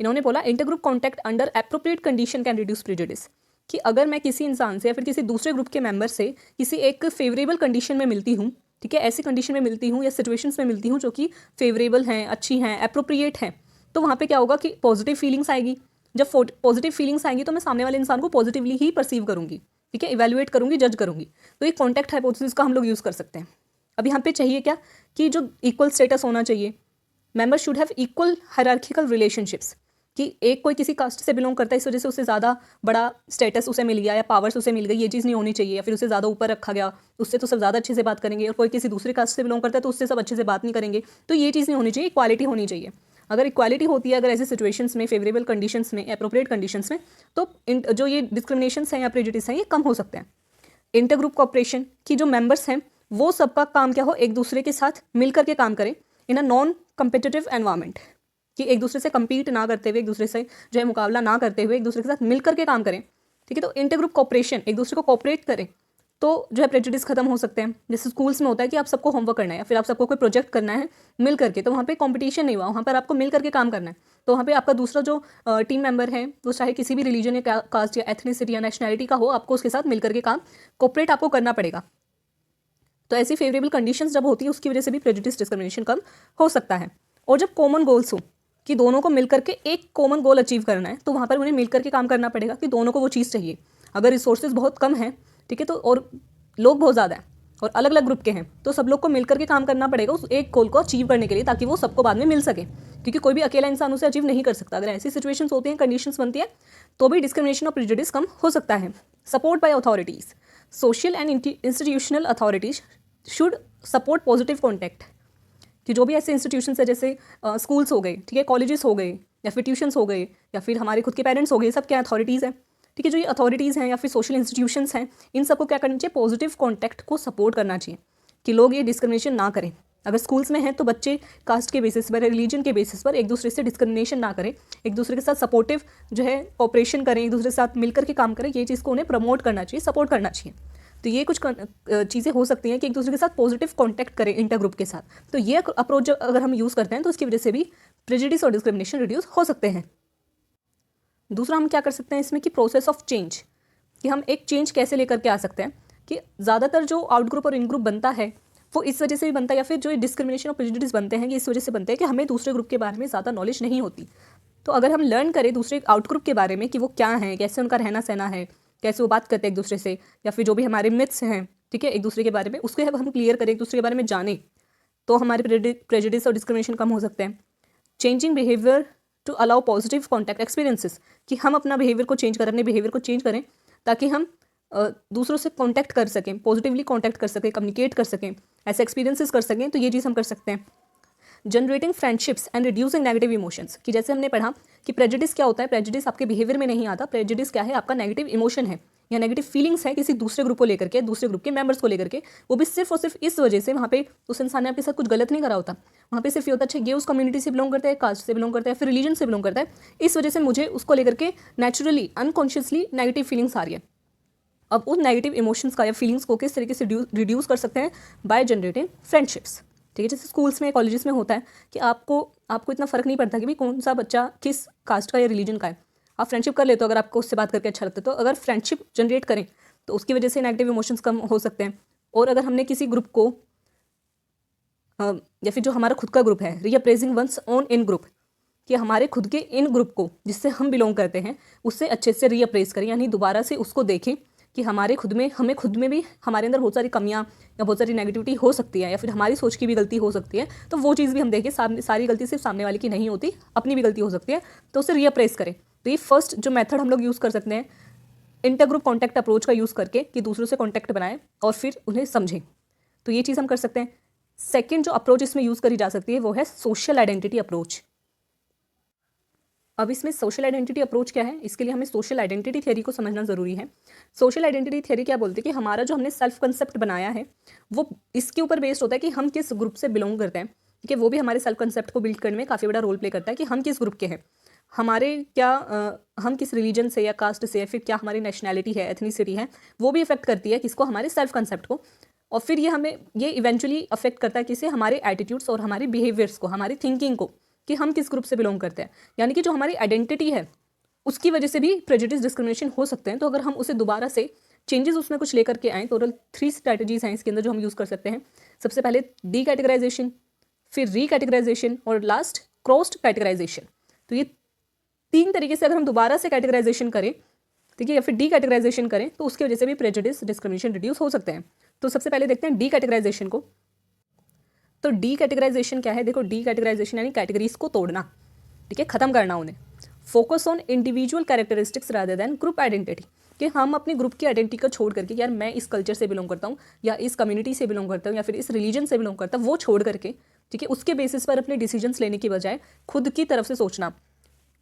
इन्होंने बोला inter group contact under appropriate condition can reduce prejudice, कि अगर मैं किसी इंसान से या फिर किसी दूसरे ग्रुप के मेंबर से किसी एक फेवरेबल कंडीशन में मिलती हूँ, ठीक है, ऐसी कंडीशन में मिलती हूँ या सिचुएशंस में मिलती हूँ जो कि फेवरेबल हैं, अच्छी हैं, एप्रोप्रिएट हैं, तो वहाँ पे क्या होगा कि पॉजिटिव फीलिंग्स आएगी। जब पॉजिटिव फीलिंग्स आएंगी तो मैं सामने वाले इंसान को पॉजिटिवली ही परसीव करूँगी, ठीक है, इवैल्यूएट करूँगी, जज करूँगी। तो ये कॉन्टेक्ट हाइपोथेसिस का हम लोग यूज़ कर सकते हैं। अब यहाँ पे चाहिए क्या कि जो इक्वल स्टेटस होना चाहिए, member should have equal hierarchical relationships, कि एक कोई किसी कास्ट से बिलोंग करता है इस वजह से उससे ज़्यादा बड़ा स्टेटस उसे मिल गया या पावर्स उसे मिल गई, ये चीज़ नहीं होनी चाहिए। या फिर उसे ज़्यादा ऊपर रखा गया, उससे तो सब ज़्यादा अच्छे से बात करेंगे, और कोई किसी दूसरे कास्ट से बिलोंग करता है तो उससे सब अच्छे से बात नहीं करेंगे। तो ये चीज़ नहीं होनी चाहिए, इक्वालिटी होनी चाहिए। अगर इक्वालिटी होती है, अगर ऐसे सिचुएशंस में, फेवरेबल कंडीशंस में, अप्रोप्रिएट कंडीशंस में, तो जो ये डिस्क्रिमिनेशंस हैं या प्रेजुडिस हैं ये कम हो सकते हैं। इंटर ग्रुप कॉपरेशन की जो मेंबर्स हैं वो सबका काम क्या हो, एक दूसरे के साथ मिलकर के काम करें इन अ नॉन कम्पिटिटिव एनवायरनमेंट, कि एक दूसरे से compete ना करते हुए, एक दूसरे से जो है मुकाबला ना करते हुए एक दूसरे के साथ मिलकर के काम करें। ठीक है, तो इंटर ग्रुप कॉपरेशन, एक दूसरे को कॉपरेट करें, तो जो है प्रेजुडिस खत्म हो सकते हैं। जैसे स्कूल्स में होता है कि आप सबको होमवर्क करना है या फिर आप सबको कोई प्रोजेक्ट करना है मिल करके, तो वहाँ पे कंपटीशन नहीं हुआ, वहाँ पर आपको मिल करके काम करना है। तो वहाँ पे आपका दूसरा जो टीम मेंबर है वो चाहे किसी भी रिलीजन या कास्ट या एथनिसिटी या नेशनैलिटी का हो, आपको उसके साथ मिल करके काम कोऑपरेट आपको करना पड़ेगा। तो ऐसी फेवरेबल कंडीशंस जब होती है उसकी वजह से भी प्रेजुडिस डिस्क्रिमिनेशन कम हो सकता है। और जब कॉमन गोल्स हो कि दोनों को मिलकर के एक कॉमन गोल अचीव करना है, तो वहाँ पर उन्हें मिलकर के काम करना पड़ेगा कि दोनों को वो चीज़ चाहिए। अगर रिसोर्सेज बहुत कम हैं, ठीक है, तो और लोग बहुत ज़्यादा हैं और अलग अलग ग्रुप के हैं, तो सब लोग को मिलकर के काम करना पड़ेगा उस एक गोल को अचीव करने के लिए, ताकि वो सबको बाद में मिल सके, क्योंकि कोई भी अकेला इंसान उसे अचीव नहीं कर सकता। अगर ऐसी सिचुएशंस होती हैं, कंडीशंस बनती है, तो भी डिस्क्रिमिनेशन और प्रेजुडिस कम हो सकता है। Support bye authorities, social and institutional authorities should support positive contact, कि जो भी ऐसे इंस्टीट्यूशंस है, जैसे स्कूल्स हो गए, ठीक है, कॉलेजेस हो गए, या फिर ट्यूशन्स हो गए, या फिर हमारे खुद के पेरेंट्स हो गए, सब क्या अथॉरिटीज़ हैं। ठीक है, जो ये अथॉरिटीज़ हैं या फिर सोशल इंस्टीट्यूशंस हैं, इन सबको क्या करना चाहिए, पॉजिटिव कॉन्टैक्ट को सपोर्ट करना चाहिए, कि लोग ये डिस्क्रिमिनेशन ना करें। अगर स्कूल्स में हैं तो बच्चे कास्ट के बेसिस पर, रिलीजन के बेसिस पर एक दूसरे से डिस्क्रिमिनेशन ना करें, एक दूसरे के साथ सपोर्टिव जो है ऑपरेशन करें, एक दूसरे के साथ मिलकर के काम करें। ये चीज़ को उन्हें प्रमोट करना चाहिए, सपोर्ट करना चाहिए। तो ये कुछ चीज़ें हो सकती हैं कि एक दूसरे के साथ पॉजिटिव कॉन्टैक्ट करें इंटर ग्रुप के साथ। तो ये अप्रोच अगर हम यूज़ करते हैं तो उसकी वजह से भी प्रेजुडिस और डिस्क्रिमिनेशन रिड्यूस हो सकते हैं। दूसरा हम क्या कर सकते हैं इसमें कि प्रोसेस ऑफ चेंज, कि हम एक चेंज कैसे लेकर के आ सकते हैं। कि ज़्यादातर जो आउट ग्रुप और इन ग्रुप बनता है वो इस वजह से भी बनता है, या फिर जो डिस्क्रिमिनेशन और प्रेजुडिस बनते हैं ये इस वजह से बनते हैं कि हमें दूसरे ग्रुप के बारे में ज़्यादा नॉलेज नहीं होती। तो अगर हम लर्न करें दूसरे आउट ग्रुप के बारे में कि वो क्या हैं, कैसे उनका रहना सहना है, कैसे वो बात करते हैं एक दूसरे से, या फिर जो भी हमारे मिथ्स हैं, ठीक है, एक दूसरे के बारे में, उसको हम क्लियर करें, एक दूसरे के बारे में जानें, तो हमारे प्रेजुडिस और डिस्क्रिमिनेशन कम हो सकते हैं। Changing behaviour to allow positive contact experiences, कि हम अपना बिहेवियर को चेंज करें, अपने बिहेवियर को चेंज करें, ताकि हम दूसरों से कॉन्टैक्ट कर सकें, पॉजिटिवली कॉन्टैक्ट कर सकें, कम्युनिकेट कर सकें, ऐसे एक्सपीरियंसेस कर सकें। तो ये चीज़ हम कर सकते हैं। Generating friendships and reducing negative emotions, कि जैसे हमने पढ़ा कि प्रेजुडिस क्या होता है, प्रेजुडिस आपके बिहेवियर में नहीं आता, प्रेजुडिस क्या है, आपका नेगेटिव इमोशन है या नेगेटिव फीलिंग्स है किसी दूसरे ग्रुप को लेकर के, दूसरे ग्रुप के मेंबर्स को लेकर के। वो भी सिर्फ और सिर्फ इस वजह से, वहाँ पे उस इंसान ने आपके साथ कुछ गलत नहीं करा होता, वहाँ पे सिर्फ ये होता है अच्छा ये उस कम्युनिटी से बिलोंग करता है, कास्ट से बिलोंग करता है, फिर रिलीजन से बिलोंग करता है, इस वजह से मुझे उसको लेकर के नेचुरली अनकॉन्शियसली नेगेटिव फीलिंग्स आ रही है। अब उन नेगेटिव इमोशंस का या फीलिंग्स को किस तरीके से रिड्यूस कर सकते हैं, बाय जनरेटिंग फ्रेंडशिप्स। ठीक है, जैसे स्कूल्स में, कॉलेजेस में होता है कि आपको इतना फ़र्क नहीं पड़ता कि भाई कौन सा बच्चा किस कास्ट का या रिलीजन का है, आप फ्रेंडशिप कर लेते हो अगर आपको उससे बात करके अच्छा लगता है। तो अगर फ्रेंडशिप जनरेट करें तो उसकी वजह से नेगेटिव इमोशंस कम हो सकते हैं। और अगर हमने किसी ग्रुप को या फिर जो हमारा खुद का ग्रुप है, रीअप्रेजिंग वंस ओन इन ग्रुप, कि हमारे खुद के इन ग्रुप को जिससे हम बिलोंग करते हैं उससे अच्छे से रीअप्रेज करें, यानी दोबारा से उसको देखें कि हमें खुद में भी हमारे अंदर बहुत सारी कमियां या बहुत सारी नेगेटिविटी हो सकती है, या फिर हमारी सोच की भी गलती हो सकती है। तो वो चीज़ भी हम देखें, सारी गलती सिर्फ सामने वाले की नहीं होती, अपनी भी गलती हो सकती है, तो उसे रीअप्रेज करें। तो ये फर्स्ट जो मेथड हम लोग यूज़ कर सकते हैं इंटर ग्रुप कॉन्टैक्ट अप्रोच का यूज़ करके, कि दूसरों से कॉन्टैक्ट बनाएं और फिर उन्हें समझें। तो ये चीज़ हम कर सकते हैं। सेकेंड जो अप्रोच इसमें यूज़ करी जा सकती है वो है सोशल आइडेंटिटी अप्रोच। अब इसमें सोशल आइडेंटिटी अप्रोच क्या है, इसके लिए हमें सोशल आइडेंटिटी थ्योरी को समझना ज़रूरी है। सोशल आइडेंटिटी थ्योरी क्या बोलती है कि हमारा जो हमने सेल्फ कंसेप्ट बनाया है वो इसके ऊपर बेस्ड होता है कि हम किस ग्रुप से बिलोंग करते हैं। ठीक है, वो भी हमारे सेल्फ कंसेप्ट को बिल्ड करने में काफ़ी बड़ा रोल प्ले करता है कि हम किस ग्रुप के हैं, हम किस रिलीजन से या कास्ट से, या फिर क्या हमारी नेशनैलिटी है, एथनिसिटी है, वो भी इफेक्ट करती है किसको, हमारे सेल्फ कंसेप्ट को। और फिर ये इवेंचुअली अफेक्ट करता है किसे, हमारे एटीट्यूड्स और हमारे बिहेवियर्स को, हमारी थिंकिंग को, कि हम किस ग्रुप से बिलोंग करते हैं। यानी कि जो हमारी आइडेंटिटी है उसकी वजह से भी प्रेजुडिस डिस्क्रिमिनेशन हो सकते हैं। तो अगर हम उसे दोबारा से चेंजेस उसमें कुछ लेकर के आएँ, टोटल 3 स्ट्रैटेजीज हैं इसके अंदर जो हम यूज़ कर सकते हैं। सबसे पहले डी कैटेगराइजेशन, फिर री कैटेगराइजेशन और लास्ट क्रॉस्ड कैटेगराइजेशन। तो ये 3 तरीके से अगर हम दोबारा से कैटेगराइजेशन करें, ठीक है, या फिर डी कैटेगराइजेशन करें तो उसकी वजह से भी प्रेजुडिस डिस्क्रिमिनेशन रिड्यूस हो सकते हैं। तो सबसे पहले देखते हैं डी कैटेगराइजेशन को। तो डी कैटेगराइजेशन क्या है? देखो, डी कैटेगराइजेशन यानी कैटेगरीज को तोड़ना, ठीक है, खत्म करना उन्हें। Focus on individual characteristics rather than group identity, कि हम अपनी ग्रुप की आइडेंटिटी को छोड़ करके, यार मैं इस कल्चर से बिलोंग करता हूँ या इस कम्युनिटी से बिलोंग करता हूँ या फिर इस रिलीजन से बिलोंग करता हूँ, वो छोड़ करके, ठीक है, उसके बेसिस पर अपने डिसीजंस लेने की बजाय खुद की तरफ से सोचना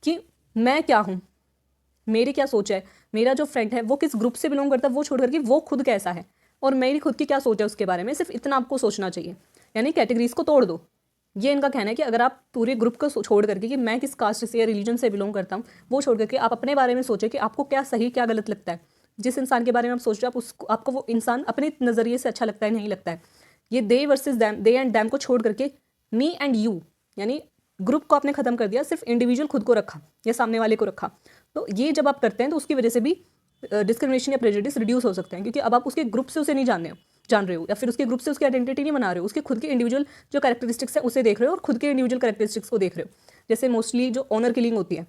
कि मैं क्या हूँ, मेरी क्या सोच है, मेरा जो फ्रेंड है वो किस ग्रुप से बिलोंग करता है, वो छोड़ करके वो खुद कैसा है और मेरी खुद की क्या सोच है उसके बारे में, सिर्फ इतना आपको सोचना चाहिए। यानी कैटेगरीज को तोड़ दो। ये इनका कहना है कि अगर आप पूरे ग्रुप को छोड़ करके कि मैं किस कास्ट से या रिलीजन से बिलोंग करता हूँ, वो छोड़ करके आप अपने बारे में सोचें कि आपको क्या सही क्या गलत लगता है। जिस इंसान के बारे में आप सोच रहे हो, आपको वो इंसान अपने नज़रिए से अच्छा लगता है नहीं लगता है। ये they versus them, they and them को छोड़ करके मी एंड यू, यानी ग्रुप को आपने खत्म कर दिया, सिर्फ इंडिविजुअल खुद को रखा या सामने वाले को रखा। तो ये जब आप करते हैं तो उसकी वजह से भी डिस्क्रिमिनेशन या प्रेजुडिस रिड्यूस हो सकते हैं, क्योंकि अब आप उसके ग्रुप से उसे नहीं जान रहे हो या फिर उसके ग्रुप से उसकी आइडेंटिटी नहीं बना रहे हो, उसके खुद के इंडिविजुअल जो कैरेक्टरिस्टिक्स है उसे देख रहे हो और खुद के इंडिविजुअल कैरेक्टरिस्टिक्स को देख रहे हो। जैसे मोस्टली जो ऑनर किलिंग होती है,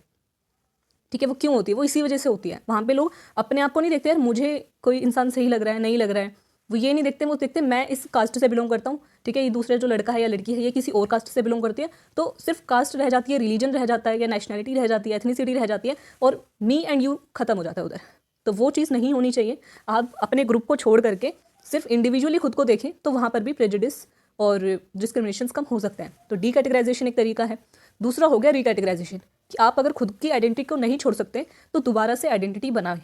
ठीक है, वो क्यों होती है? वो इसी वजह से होती है। वहाँ पे लोग अपने आप को नहीं देखते यार मुझे कोई इंसान सही लग रहा है नहीं लग रहा है, वो ये नहीं देखते, वो देखते मैं इस कास्ट से बिलोंग करता हूँ, ठीक है, ये दूसरा जो लड़का है या लड़की है ये किसी और कास्ट से बिलोंग करती है, तो सिर्फ कास्ट रह जाती है, रिलीजन रह जाता है या नेशनलिटी रह जाती है, एथनिसिटी रह जाती है और मी एंड यू खत्म हो जाता है उधर। तो वो चीज़ नहीं होनी चाहिए। आप अपने ग्रुप को छोड़ करके सिर्फ इंडिविजुअली खुद को देखें, तो वहाँ पर भी प्रेजुडिस और डिस्क्रिमिनेशन कम हो सकते हैं। तो डी कैटेगराइजेशन एक तरीका है। दूसरा हो गया रिकैटेगराइजेशन, कि आप अगर खुद की आइडेंटिटी को नहीं छोड़ सकते तो दोबारा से आइडेंटिटी बनाएं।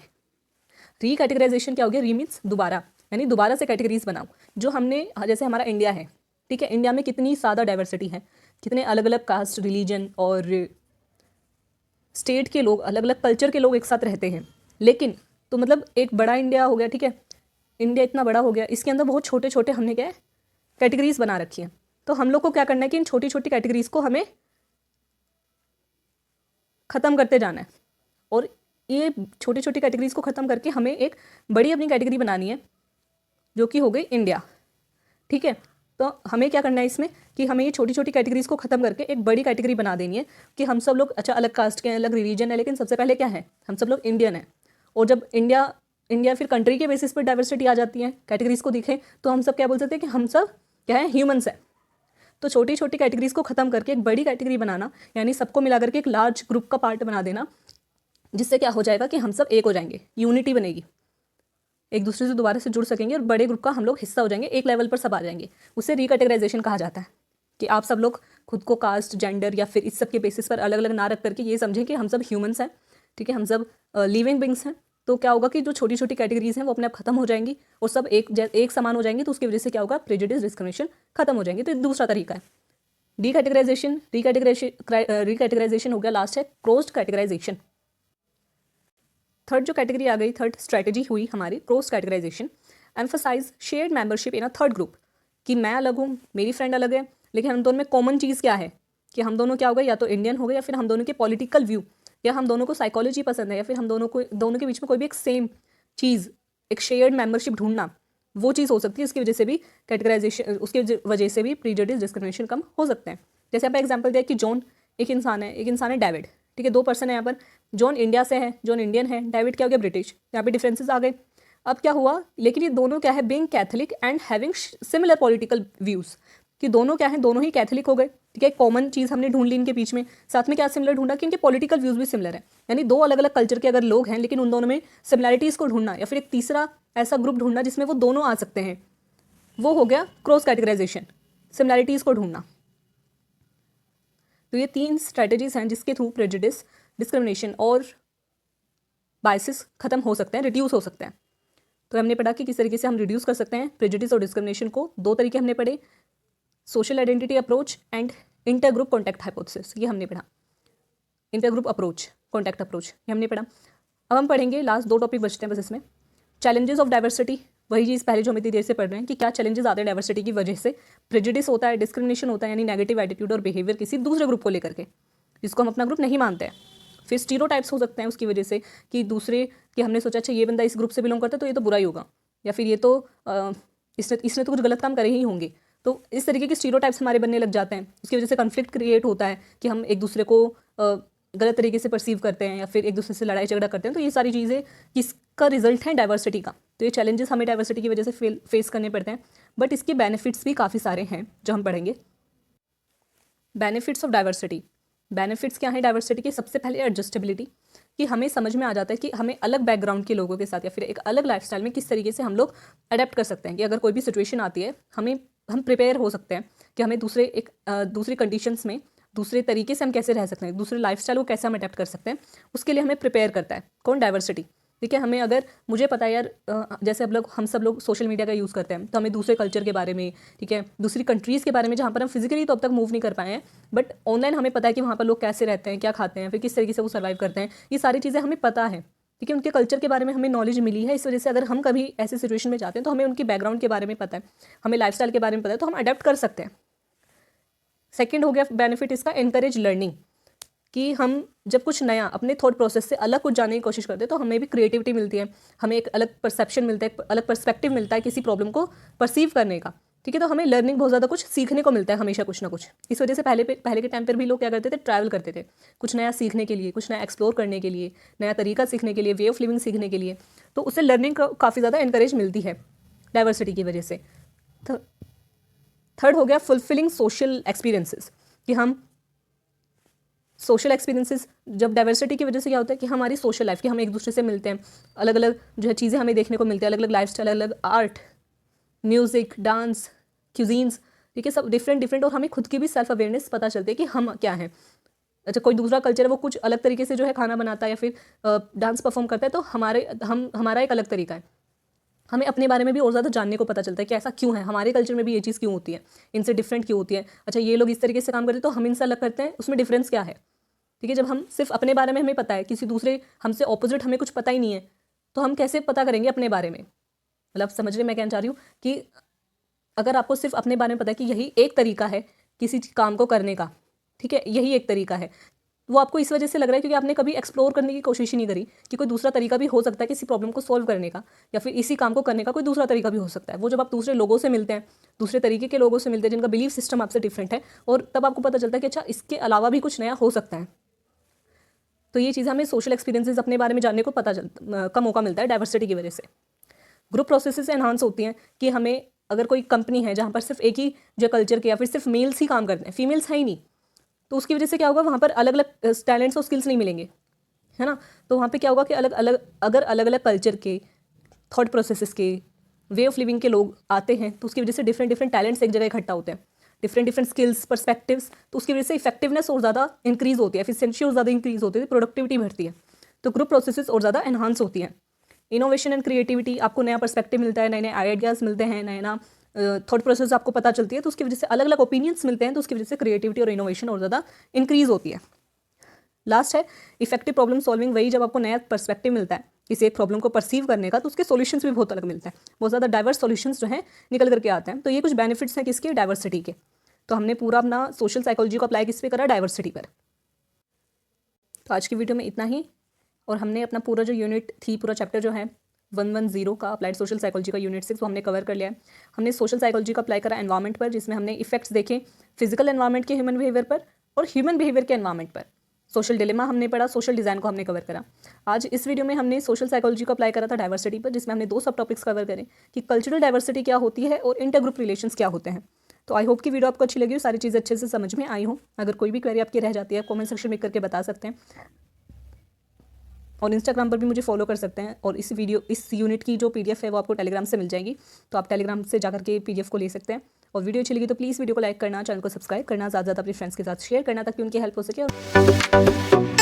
रिकैटेगराइजेशन क्या हो गया? री मीन्स दोबारा, यानी दोबारा से कैटेगरीज बनाओ। जो हमने, जैसे हमारा इंडिया है, ठीक है, इंडिया में कितनी ज़्यादा डाइवर्सिटी है, कितने अलग अलग कास्ट, रिलीजन और स्टेट के लोग, अलग अलग कल्चर के लोग एक साथ रहते हैं। लेकिन तो मतलब एक बड़ा इंडिया हो गया, ठीक है, इंडिया इतना बड़ा हो गया, इसके अंदर बहुत छोटे छोटे हमने क्या है कैटेगरीज बना रखी हैं। तो हम लोग को क्या करना है कि इन छोटी छोटी कैटेगरीज को हमें ख़त्म करते जाना है और ये छोटी छोटी कैटेगरीज को ख़त्म करके हमें एक बड़ी अपनी कैटेगरी बनानी है, जो कि हो गई इंडिया, ठीक है। तो हमें क्या करना है इसमें कि हमें ये छोटी छोटी कैटेगरीज को ख़त्म करके एक बड़ी कैटेगरी बना देनी है कि हम सब लोग अच्छा अलग कास्ट के हैं, अलग रिलीजन है, लेकिन सबसे पहले क्या है, हम सब लोग इंडियन हैं। और जब इंडिया फिर कंट्री के बेसिस पर डाइवर्सिटी आ जाती है, कैटेगरीज को दिखें तो हम सब क्या बोल सकते हैं कि हम सब क्या है, ह्यूमन्स हैं। तो छोटी छोटी कैटेगरीज को ख़त्म करके एक बड़ी कैटेगरी बनाना, यानी सबको मिला करके एक लार्ज ग्रुप का पार्ट बना देना, जिससे क्या हो जाएगा कि हम सब एक हो जाएंगे, यूनिटी बनेगी, एक दूसरे से दोबारा से जुड़ सकेंगे और बड़े ग्रुप का हम लोग हिस्सा हो जाएंगे, एक लेवल पर सब आ जाएंगे। उसे रिकैटेगराइजेशन कहा जाता है कि आप सब लोग खुद को कास्ट, जेंडर या फिर इस सब के बेसिस पर अलग अलग ना रख करके ये समझें कि हम सब ह्यूमन्स हैं, ठीक है, हम सब लिविंग बिंग्स हैं। तो क्या होगा कि जो छोटी छोटी कैटेगरीज हैं वो अपने आप खत्म हो जाएंगी और सब एक समान हो जाएंगी। तो उसकी वजह से क्या होगा, प्रेजुडिस, डिस्क्रिमिनेशन खत्म हो जाएंगे। तो ये दूसरा तरीका है रिकैटेगराइजेशन हो गया। लास्ट है क्रॉस्ड कैटेगराइजेशन। थर्ड जो कैटेगरी आ गई, थर्ड स्ट्रैटेजी हुई हमारी cross categorisation. Emphasise shared membership in a third group, कि मैं अलग हूँ, मेरी फ्रेंड अलग है, लेकिन हम दोनों में कॉमन चीज़ क्या है कि हम दोनों क्या हो गए, या तो इंडियन हो गए, या फिर हम दोनों के पॉलिटिकल व्यू, या हम दोनों को साइकोलॉजी पसंद है, या फिर हम दोनों के बीच में कोई भी एक सेम चीज़, एक शेयर्ड मेंबरशिप ढूंढना, वो चीज़ हो सकती है। उसकी वजह से भी कैटेगराइजेशन, उसकी वजह से भी प्रेजुडिस, डिस्क्रिमिनेशन कम हो सकते हैं। जैसे आप एग्जाम्पल दिया कि जॉन एक इंसान है डेविड, ठीक है, दो पर्सन है यहाँ पर। जॉन इंडिया से है, जॉन इंडियन है, डेविड क्या हो गया, ब्रिटिश। यहाँ पे डिफरेंसेस आ गए। अब क्या हुआ, लेकिन ये दोनों क्या है, being Catholic and having similar political views, कि दोनों क्या है, दोनों ही कैथलिक हो गए, ठीक है। कॉमन चीज़ हमने ढूंढ ली इनके बीच में। साथ में क्या सिमिलर ढूंढा कि इनके पॉलिटिकल व्यूज़ भी सिमिलर है, यानी दो अलग अलग कल्चर के अगर लोग हैं लेकिन उन दोनों में सिमिलैरिटीज़ को ढूंढना, या फिर एक तीसरा ऐसा ग्रुप ढूंढना जिसमें वो दोनों आ सकते हैं, वो हो गया क्रॉस कैटेगराइजेशन, सिमिलैरिटीज़ को ढूंढना। तो ये तीन स्ट्रैटेजीज हैं जिसके थ्रू प्रेजुडिस, डिस्क्रिमिनेशन और बायसेस खत्म हो सकते हैं, रिड्यूस हो सकते हैं। तो हमने पढ़ा कि किस तरीके से हम रिड्यूस कर सकते हैं प्रेजुडिस और डिस्क्रिमिनेशन को। दो तरीके हमने पढ़े, social identity approach and inter group contact hypothesis, ये हमने पढ़ा। Inter group approach, contact approach, ये हमने पढ़ा। अब हम पढ़ेंगे, लास्ट दो टॉपिक बचते हैं बस इसमें, चैलेंजेस ऑफ डाइवर्सिटी। वही चीज़ पहले जो हम इतनी देर से पढ़ रहे हैं कि क्या चैलेंजेस आते हैं डाइवर्सिटी की वजह से। प्रेजुडिस होता है, डिस्क्रिमिनेशन होता है, यानी नेगेटिव एटीट्यूड और बिहेवियर किसी दूसरे ग्रुप को लेकर के, जिसको हम अपना ग्रुप नहीं मानते हैं। फिर स्टीरियोटाइप्स हो सकते हैं उसकी वजह से, कि दूसरे कि हमने सोचा अच्छा ये बंदा इस ग्रुप से बिलोंग करता है तो ये तो बुरा ही होगा, या फिर ये तो इसने तो कुछ गलत काम करे ही होंगे। तो इस तरीके के स्टीरियोटाइप्स हमारे बनने लग जाते हैं। उसकी वजह से कॉन्फ्लिक्ट क्रिएट होता है कि हम एक दूसरे को गलत तरीके से परसीव करते हैं या फिर एक दूसरे से लड़ाई झगड़ा करते हैं, तो ये सारी चीज़ें किसका रिजल्ट है? डाइवर्सिटी का। तो ये चैलेंजेस हमें डाइवर्सिटी की वजह से फेस करने पड़ते हैं, बट इसके बेनिफिट्स भी काफ़ी सारे हैं जो हम पढ़ेंगे। Benefits of diversity. बेनिफिट्स क्या है डाइवर्सिटी के? सबसे पहले एडजस्टेबिलिटी, कि हमें समझ में आ जाता है कि हमें अलग बैकग्राउंड के लोगों के साथ या फिर एक अलग लाइफस्टाइल में किस तरीके से हम लोग अडेप्ट कर सकते हैं, कि अगर कोई भी सिचुएशन आती है हम प्रिपेयर हो सकते हैं कि हमें दूसरी कंडीशंस में दूसरे तरीके से हम कैसे रह सकते हैं, दूसरे लाइफस्टाइल को कैसे हम अडेप्ट कर सकते हैं, उसके लिए हमें प्रिपेयर करता है कौन? डाइवर्सिटी। ठीक है, हमें अगर मुझे पता है यार, जैसे हम सब लोग सोशल मीडिया का यूज़ करते हैं, तो हमें दूसरे कल्चर के बारे में, ठीक है, दूसरी कंट्रीज़ के बारे में जहाँ पर हम फिजिकली तो अब तक मूव नहीं कर पाए हैं, बट ऑनलाइन हमें पता है कि वहाँ पर लोग कैसे रहते हैं, क्या खाते हैं, फिर किस तरीके से वो सर्वाइव करते हैं, ये सारी चीज़ें हमें पता है। ठीक है, उनके कल्चर के बारे में हमें नॉलेज मिली है, इस वजह से अगर हम कभी ऐसे सिचुएशन में जाते हैं तो हमें उनकी बैकग्राउंड के बारे में पता है, हमें लाइफस्टाइल के बारे में पता है, तो हम अडेप्ट कर सकते हैं। सेकेंड हो गया बेनिफिट इसका, एनकरेज लर्निंग, कि हम जब कुछ नया अपने थॉट प्रोसेस से अलग कुछ जानने की कोशिश करते हैं तो हमें भी क्रिएटिविटी मिलती है, हमें एक अलग परसेप्शन मिलता है, एक अलग पर्सपेक्टिव मिलता है किसी प्रॉब्लम को परसीव करने का। ठीक है, तो हमें लर्निंग बहुत ज़्यादा कुछ सीखने को मिलता है हमेशा कुछ ना कुछ। इस वजह से पहले के टाइम पर भी लोग क्या करते थे? ट्रैवल करते थे, कुछ नया सीखने के लिए, कुछ नया एक्सप्लोर करने के लिए, नया तरीका सीखने के लिए, वे ऑफ लिविंग सीखने के लिए, तो उससे लर्निंग काफ़ी ज़्यादा इंकरेज मिलती है डाइवर्सिटी की वजह से। थर्ड हो गया फुलफिलिंग सोशल एक्सपीरियंसेस, कि हम सोशल एक्सपीरियंसेस, जब डाइवर्सिटी की वजह से क्या होता है कि हमारी सोशल लाइफ की हम एक दूसरे से मिलते हैं, अलग अलग जो है चीज़ें हमें देखने को मिलती है, अलग अलग लाइफस्टाइल, अलग अलग आर्ट, म्यूज़िक, डांस, क्यूजीन्स, ठीक है, सब डिफरेंट, और हमें खुद की भी सेल्फ अवेयरनेस पता चलती है कि हम क्या हैं। अच्छा, कोई दूसरा कल्चर है वो कुछ अलग तरीके से जो है खाना बनाता है या फिर डांस परफॉर्म करता है, तो हमारा एक अलग तरीका है, हमें अपने बारे में भी और ज़्यादा जानने को पता चलता है कि ऐसा क्यों है, हमारे कल्चर में भी ये चीज़ क्यों होती है, इनसे डिफरेंट क्यों होती है। अच्छा, ये लोग इस तरीके से काम करते हैं तो हम इनसे अलग करते हैं, उसमें डिफरेंस क्या है? ठीक है, जब हम सिर्फ अपने बारे में हमें पता है, किसी दूसरे हमसे ऑपोजिट हमें कुछ पता ही नहीं है, तो हम कैसे पता करेंगे अपने बारे में? मतलब समझ रहे मैं क्या चाह रही हूँ, कि अगर आपको सिर्फ अपने बारे में पता है कि यही एक तरीका है किसी काम को करने का, ठीक है, यही एक तरीका है, वो आपको इस वजह से लग रहा है क्योंकि आपने कभी एक्सप्लोर करने की कोशिश ही नहीं करी कि कोई दूसरा तरीका भी हो सकता है किसी प्रॉब्लम को सॉल्व करने का, या फिर इसी काम को करने का कोई दूसरा तरीका भी हो सकता है। वो जब आप दूसरे लोगों से मिलते हैं, दूसरे तरीके के लोगों से मिलते हैं जिनका बिलीफ सिस्टम आपसे डिफरेंट है, और तब आपको पता चलता है कि अच्छा, इसके अलावा भी कुछ नया हो सकता है। तो ये चीज़ हमें सोशल एक्सपीरियंसेस अपने बारे में जानने को का मौका मिलता है डाइवर्सिटी की वजह से। ग्रुप प्रोसेसेस एनहांस होती हैं, कि हमें अगर कोई कंपनी है जहाँ पर सिर्फ एक ही जो कल्चर के या फिर सिर्फ मेल्स ही काम करते हैं, फीमेल्स है ही नहीं, तो उसकी वजह से क्या होगा, वहाँ पर अलग अलग टैलेंट्स और स्किल्स नहीं मिलेंगे, है ना। तो वहाँ पे क्या होगा कि अलग अलग कल्चर के, थॉट प्रोसेसेस के, वे ऑफ लिविंग के लोग आते हैं, तो उसकी वजह से डिफरेंट टैलेंट्स एक जगह इकट्ठा होते हैं, डिफरेंट स्किल्स, पर्सपेक्टिव्स, तो उसकी वजह से इफेक्टिवनेस और ज़्यादा इंक्रीज़ होती है, एफिशिएंसी और ज़्यादा इंक्रीज़ होती है, प्रोडक्टिविटी बढ़ती है, तो ग्रुप प्रोसेसेस और ज़्यादा एनहांस होती हैं। इनोवेशन एंड क्रिएटिविटी, आपको नया पर्सपेक्टिव मिलता है, नए नए आइडियाज़ मिलते हैं, नया थॉट प्रोसेस आपको पता चलती है, तो उसकी वजह से अलग अलग ओपिनियंस मिलते हैं, तो उसकी वजह से क्रिएटिविटी और इनोवेशन और ज़्यादा इंक्रीज़ होती है। लास्ट है इफेक्टिव प्रॉब्लम सॉल्विंग, वही जब आपको नया पर्सपेक्टिव मिलता है किसी एक प्रॉब्लम को परसीव करने का, तो उसके सॉल्यूशंस भी बहुत अलग मिलते हैं, बहुत ज़्यादा डाइवर्स सॉल्यूशंस जो हैं निकल करके आते हैं। तो ये कुछ बेनिफिट्स हैं किसके? डाइवर्सिटी के। तो हमने पूरा अपना सोशल साइकोलॉजी को अप्लाई किस पे करा? डाइवर्सिटी पर। तो आज की वीडियो में इतना ही, और हमने अपना पूरा जो यूनिट थी, पूरा चैप्टर जो है 110 का अप्लाइड सोशल साइकोलॉजी का यूनिट 6 वो हमने कवर कर लिया है। हमने सोशल साइकोलॉजी का अप्लाई करा एनवायरनमेंट पर, जिसमें हमने इफेक्ट्स देखे फिजिकल एनवायरनमेंट के ह्यूमन बिहेवियर पर और ह्यूमन बिहेवियर के एनवायरनमेंट पर। सोशल डिलेमा हमने पढ़ा, सोशल डिज़ाइन को हमने कवर करा। आज इस वीडियो में हमने सोशल साइकोलॉजी को अप्लाई करा था डाइवर्सिटी पर, जिसमें हमने 2 सब टॉपिक्स कवर करें कि कल्चरल डाइवर्सिटी क्या होती है और इंटर ग्रुप रिलेशंस क्या होते हैं। तो आई होप कि वीडियो आपको अच्छी लगी हो, सारी चीज़ें अच्छे से समझ में आई हो। अगर कोई भी क्वेरी आपकी रह जाती है, कमेंट सेक्शन में करके बता सकते हैं, और इंस्टाग्राम पर भी मुझे फॉलो कर सकते हैं। और इस यूनिट की जो PDF है वो आपको टेलीग्राम से मिल जाएगी, तो आप टेलीग्राम से जाकर के PDF को ले सकते हैं। और वीडियो अच्छी लगी तो प्लीज़ वीडियो को लाइक करना, चैनल को सब्सक्राइब करना, ज़्यादा से ज़्यादा अपने फ्रेंड्स के साथ शेयर करना ताकि उनकी हेल्प हो सके। और